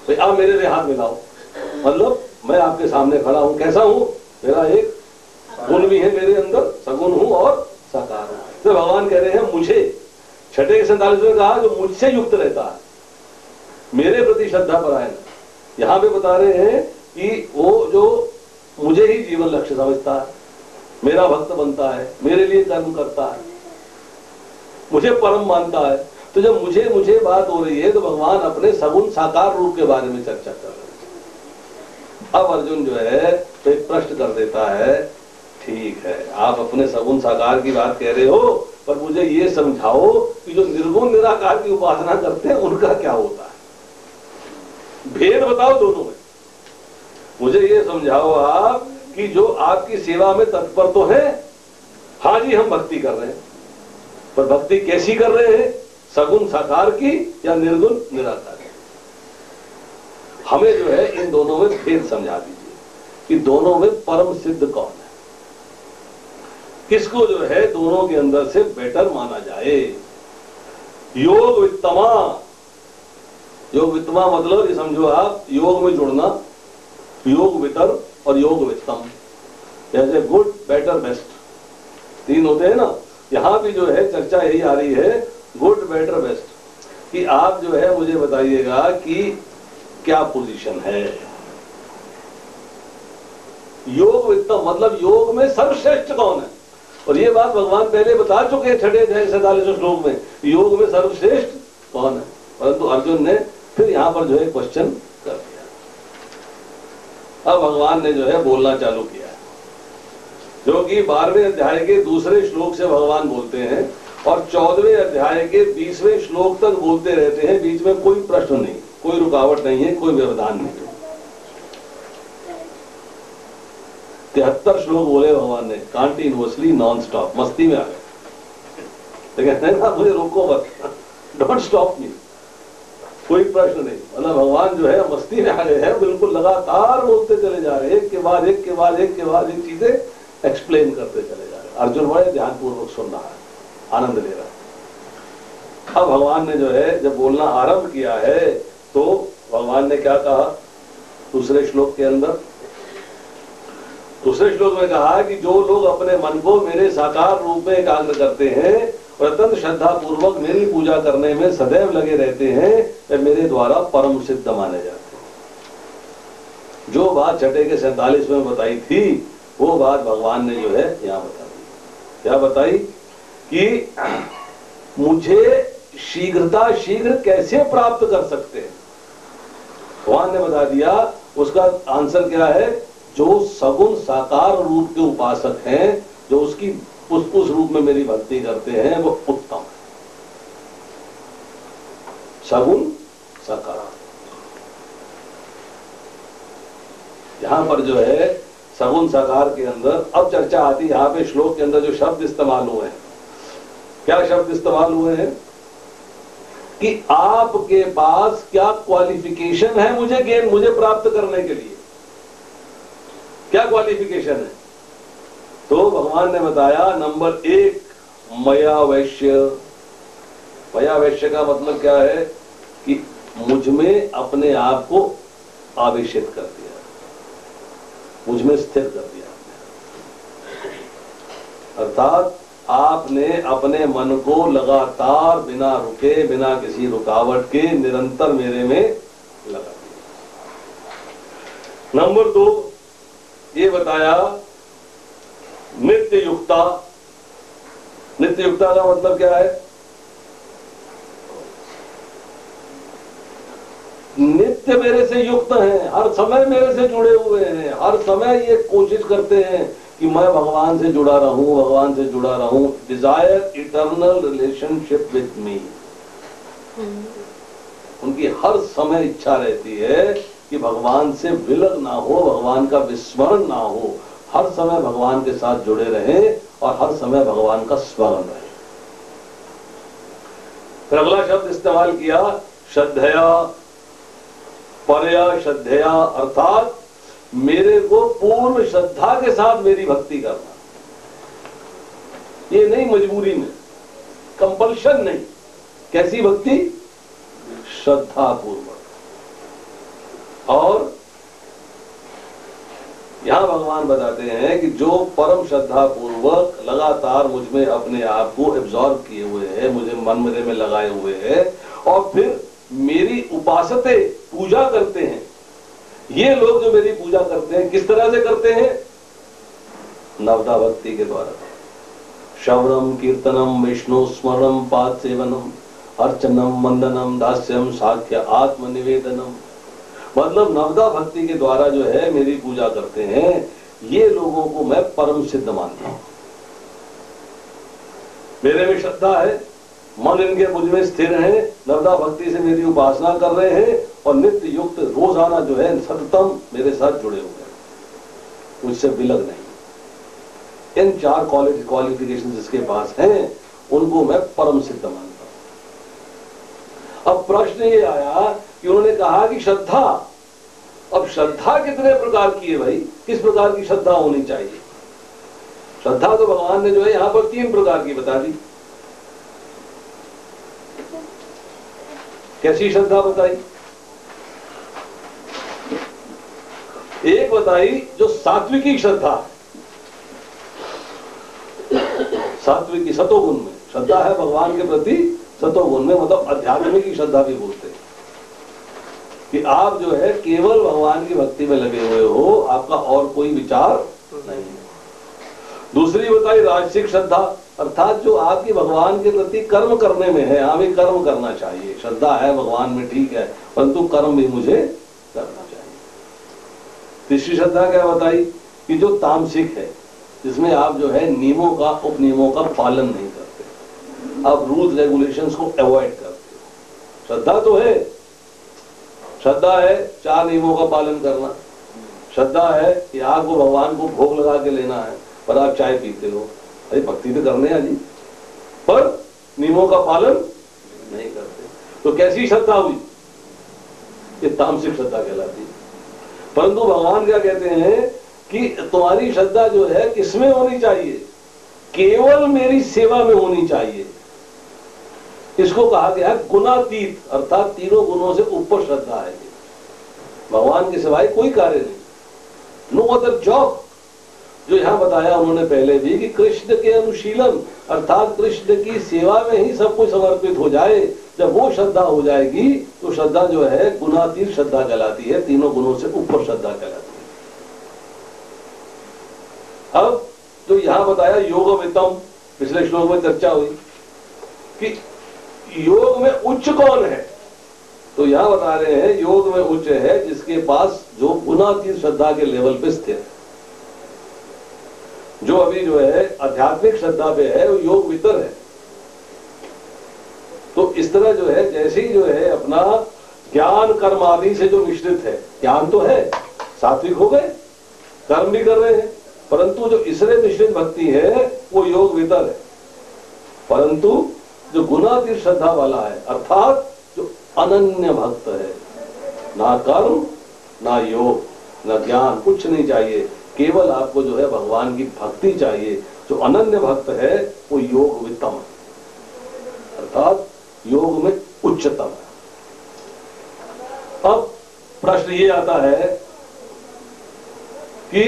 S1: तो आप मेरे लिए हाथ मिलाओ, मतलब मैं आपके सामने खड़ा हूं। कैसा हूं? मेरा एक गुण भी है मेरे अंदर, सगुण हूं और साकार हूं। तो भगवान कह रहे हैं मुझे छठे के 47 में कहा जो मुझसे युक्त रहता है, मेरे प्रति श्रद्धा परायण। यहां पे बता रहे हैं कि वो जो मुझे ही जीवन लक्ष्य समझता है, मेरा भक्त बनता है, मेरे लिए कर्म करता है, मुझे परम मानता है। तो जब मुझे मुझे बात हो रही है तो भगवान अपने सगुण साकार रूप के बारे में चर्चा कर रहे हैं। अब अर्जुन जो है तो एक प्रश्न कर देता है, ठीक है आप अपने सगुण साकार की बात कह रहे हो, पर मुझे ये समझाओ कि जो निर्गुण निराकार की उपासना करते हैं उनका क्या होता है, भेद बताओ दोनों में। मुझे ये समझाओ आप कि जो आपकी सेवा में तत्पर तो है, हाँ जी हम भक्ति कर रहे हैं, पर भक्ति कैसी कर रहे हैं, सगुण साकार की या निर्गुण निराकार की। हमें जो है इन दोनों में भेद समझा दीजिए कि दोनों में परम सिद्ध कौन है, किसको जो है दोनों के अंदर से बेटर माना जाए। योग वित्तमा, योग वित्तमा मतलब ये समझो आप योग में जुड़ना, योग वितर और योग वित्तम, जैसे गुड बेटर बेस्ट 3 होते हैं ना। यहां भी जो है चर्चा यही आ रही है गुड बेटर बेस्ट, कि आप जो है मुझे बताइएगा कि क्या पोजीशन है। योग वित्तम मतलब योग में सर्वश्रेष्ठ कौन है, और ये बात भगवान पहले बता चुके हैं छठे अध्याय 47 श्लोक में, योग में सर्वश्रेष्ठ कौन है, परंतु अर्जुन ने फिर यहां पर जो है क्वेश्चन कर दिया। अब भगवान ने जो है बोलना चालू किया, जो कि 12वें अध्याय के दूसरे श्लोक से भगवान बोलते हैं और 14वें अध्याय के 20वें श्लोक तक बोलते रहते हैं। बीच में कोई प्रश्न नहीं, कोई रुकावट नहीं है, कोई व्यवधान नहीं। 73 श्लोक बोले भगवान ने कंटिन्यूअसली नॉन स्टॉप, मस्ती में आ गए। लेकिन है ना, मुझे रोको मत, डोंट स्टॉप मी, कोई प्रश्न नहीं। मतलब भगवान जो है मस्ती में आ गए हैं, बिल्कुल लगातार बोलते चले जा रहे हैं, एक के बाद एक के बाद एक के बाद एक चीजें एक्सप्लेन करते चले जा रहे हैं। अर्जुन बड़े ध्यानपूर्वक सुन रहा है, आनंद ले रहा है। अब भगवान ने जो है जब बोलना आरंभ किया है तो भगवान ने क्या कहा दूसरे श्लोक के अंदर, दूसरे श्लोक में कहा कि जो लोग अपने मन को मेरे साकार रूप में एकाग्र करते हैं और अत्यंत श्रद्धा पूर्वक मेरी पूजा करने में सदैव लगे रहते हैं, वे मेरे द्वारा परम सिद्ध माने जाते हैं। जो बात छठे के 47 में बताई थी वो बात भगवान ने जो है यहाँ बता दी। क्या बताई कि मुझे शीघ्र कैसे प्राप्त कर सकते हैं, भगवान ने बता दिया। उसका आंसर क्या है, जो सगुण साकार रूप के उपासक हैं, जो उसकी उस रूप में मेरी भक्ति करते हैं, वो उत्तम है। सगुण साकार, यहां पर जो है सगुण साकार के अंदर अब चर्चा आती है। यहां पे श्लोक के अंदर जो शब्द इस्तेमाल हुए हैं, क्या शब्द इस्तेमाल हुए हैं कि आपके पास क्या क्वालिफिकेशन है मुझे प्राप्त करने के लिए, क्या क्वालिफिकेशन है। तो भगवान ने बताया नंबर 1 मया वैश्य। मया वैश्य का मतलब क्या है कि मुझ में अपने आप को आवेशित कर दिया, मुझ में स्थिर कर दिया। अर्थात आपने अपने मन को लगातार बिना रुके, बिना किसी रुकावट के निरंतर मेरे में लगा दिया। नंबर 2 ये बताया नित्य युक्ता। नित्य युक्ता का मतलब क्या है, नित्य मेरे से युक्त हैं, हर समय मेरे से जुड़े हुए हैं, हर समय ये कोशिश करते हैं कि मैं भगवान से जुड़ा रहूं, भगवान से जुड़ा रहूं। Desire eternal relationship with me. उनकी हर समय इच्छा रहती है कि भगवान से विलग ना हो, भगवान का विस्मरण ना हो, हर समय भगवान के साथ जुड़े रहें और हर समय भगवान का स्मरण रहे। फिर अगला शब्द इस्तेमाल किया श्रद्धया परया श्रद्धया, अर्थात मेरे को पूर्ण श्रद्धा के साथ मेरी भक्ति करना। ये नहीं मजबूरी में, कंपल्शन नहीं। कैसी भक्ति, श्रद्धा पूर्वक। और यहाँ भगवान बताते हैं कि जो परम श्रद्धा पूर्वक लगातार मुझ में अपने आप को एब्जॉर्ब किए हुए है, मुझे मन मेरे में लगाए हुए है और फिर मेरी उपासते पूजा करते हैं, ये लोग जो मेरी पूजा करते हैं किस तरह से करते हैं? नवदा भक्ति के द्वारा। श्रवणम कीर्तनम विष्णु स्मरणम पाद सेवनम अर्चनम वंदनम दास्यम साख्य आत्मनिवेदनम, मतलब नवदा भक्ति के द्वारा जो है मेरी पूजा करते हैं, ये लोगों को मैं परम सिद्ध मानता हूं। मेरे में श्रद्धा है, मन इनके मुझ में स्थिर है, नवदा भक्ति से मेरी उपासना कर रहे हैं और नित्य युक्त रोजाना जो है सततम मेरे साथ जुड़े हुए हैं, मुझसे विलग नहीं। इन 4 क्वालिफिकेशन जिसके पास हैं उनको मैं परम सिद्ध मानता हूं। अब प्रश्न ये आया कि उन्होंने कहा कि श्रद्धा, अब श्रद्धा कितने प्रकार की है भाई, किस प्रकार की श्रद्धा होनी चाहिए? श्रद्धा तो भगवान ने जो है यहां पर 3 प्रकार की बता दी। कैसी श्रद्धा बताई? एक बताई जो सात्विकी श्रद्धा है, सात्विकी सतोगुण में श्रद्धा है भगवान के प्रति, सतोगुण में मतलब अध्यात्म की श्रद्धा भी बोलते हैं कि आप जो है केवल भगवान की भक्ति में लगे हुए हो, आपका और कोई विचार नहीं है। दूसरी बताई राजसिक श्रद्धा, अर्थात जो आपकी भगवान के प्रति कर्म करने में है, हमें कर्म करना चाहिए, श्रद्धा है भगवान में ठीक है, परंतु कर्म भी मुझे करना चाहिए। तीसरी श्रद्धा क्या बताई कि जो तामसिक है, जिसमें आप जो है नियमों का उपनियमों का पालन नहीं करते, आप रूल्स रेगुलेशंस को अवॉइड करते हो। श्रद्धा तो है, श्रद्धा है 4 नियमों का पालन करना, श्रद्धा है कि आपको भगवान को भोग लगा के लेना है पर आप चाय पीते हो, अरे भक्ति तो करने हैं जी, पर नियमों का पालन नहीं करते, तो कैसी श्रद्धा हुई? ये तामसिक श्रद्धा कहलाती है। परंतु भगवान क्या कहते हैं कि तुम्हारी श्रद्धा जो है किसमें होनी चाहिए? केवल मेरी सेवा में होनी चाहिए। इसको कहा गया है गुणातीत, अर्थात तीनों गुणों से ऊपर श्रद्धा है। भगवान के सिवाय कोई कार्य नहीं, नो अदर जॉब। जो यहां बताया उन्होंने पहले भी कि कृष्ण के अनुशीलन, अर्थात कृष्ण की सेवा में ही सब कुछ समर्पित हो जाए, जब वो श्रद्धा हो जाएगी तो श्रद्धा जो है गुणातीत श्रद्धा कहलाती है, तीनों गुणों से ऊपर श्रद्धा कहलाती है। अब जो यहां बताया योगमितम, पिछले श्लोक में चर्चा हुई कि योग में उच्च कौन है, तो यहां बता रहे हैं योग में उच्च है जिसके पास जो गुणातीत श्रद्धा के लेवल पे स्थित है। जो अभी जो है आध्यात्मिक श्रद्धा पे है वो योग वितर है। तो इस तरह जो है जैसे ही जो है अपना ज्ञान कर्म आदि से जो मिश्रित है, ज्ञान तो है, सात्विक हो गए, कर्म भी कर रहे हैं, परंतु जो इससे मिश्रित भक्ति है वो योग वितर है। परंतु जो गुणातीत श्रद्धा वाला है, अर्थात जो अनन्य भक्त है, ना कर्म ना योग ना ज्ञान, कुछ नहीं चाहिए, केवल आपको जो है भगवान की भक्ति चाहिए, जो अनन्य भक्त है वो योग वित्तम है, अर्थात योग में उच्चतम है। अब प्रश्न ये आता है कि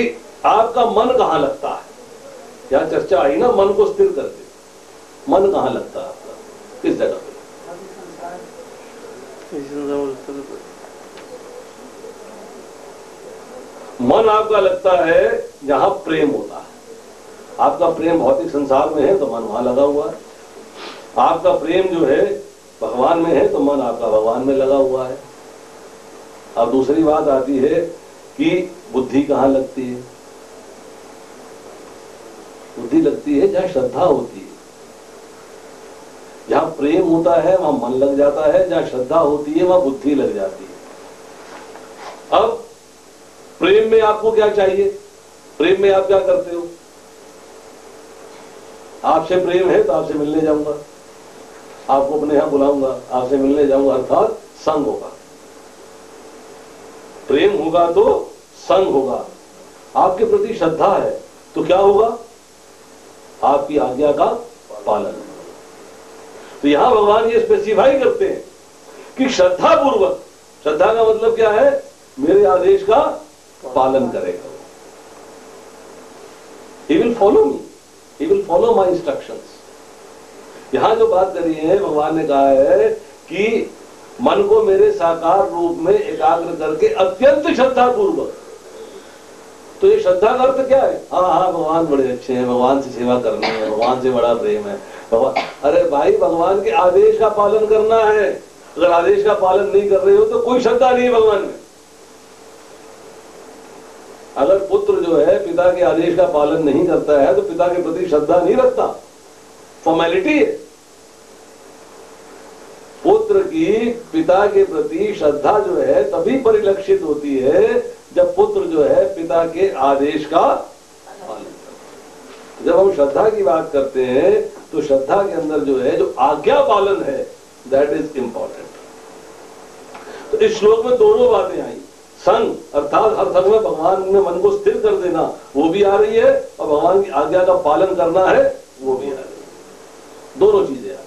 S1: आपका मन कहां लगता है? यहां चर्चा आई ना मन को स्थिर करके, मन कहां लगता है आपका, किस जगह पे? मन आपका लगता है जहां प्रेम होता है। आपका प्रेम भौतिक संसार में है तो मन वहां लगा हुआ है, आपका प्रेम जो है भगवान में है तो मन आपका भगवान में लगा हुआ है। अब दूसरी बात आती है कि बुद्धि कहां लगती है? बुद्धि लगती है जहां श्रद्धा होती है। जहां प्रेम होता है वहां मन लग जाता है, जहां श्रद्धा होती है वहां बुद्धि लग जाती है। अब प्रेम में आपको क्या चाहिए? प्रेम में आप क्या करते हो? आपसे प्रेम है तो आपसे मिलने जाऊंगा, आपको अपने यहां बुलाऊंगा, आपसे मिलने जाऊंगा, अर्थात संग होगा। प्रेम होगा तो संग होगा। आपके प्रति श्रद्धा है तो क्या होगा? आपकी आज्ञा का पालन। तो यहां भगवान ये स्पेसिफाई करते हैं कि श्रद्धा पूर्वक, श्रद्धा का मतलब क्या है? मेरे आदेश का पालन करेगा। Follow me, he will follow my instructions. यहां जो बात करी है, भगवान ने कहा है कि मन को मेरे साकार रूप में एकाग्र करके अत्यंत श्रद्धा पूर्वक। तो ये श्रद्धा का अर्थ क्या है? हाँ, भगवान बड़े अच्छे हैं, भगवान से सेवा करनी है, भगवान से बड़ा प्रेम है, भगवान। अरे भाई, भगवान के आदेश का पालन करना है। अगर आदेश का पालन नहीं कर रहे हो तो कोई श्रद्धा नहीं है भगवान में। अगर पुत्र जो है पिता के आदेश का पालन नहीं करता है तो पिता के प्रति श्रद्धा नहीं रखता, फॉर्मेलिटी है। पुत्र की पिता के प्रति श्रद्धा जो है तभी परिलक्षित होती है जब पुत्र जो है पिता के आदेश का पालन करता है। जब हम श्रद्धा की बात करते हैं तो श्रद्धा के अंदर जो है जो आज्ञा पालन है, दैट इज इंपॉर्टेंट। तो इस श्लोक में दोनों बातें आई, संग अर्थात हर संग में भगवान में मन को स्थिर कर देना वो भी आ रही है, और भगवान की आज्ञा का पालन करना है वो भी आ रही है। दोनों चीजें आ रही है।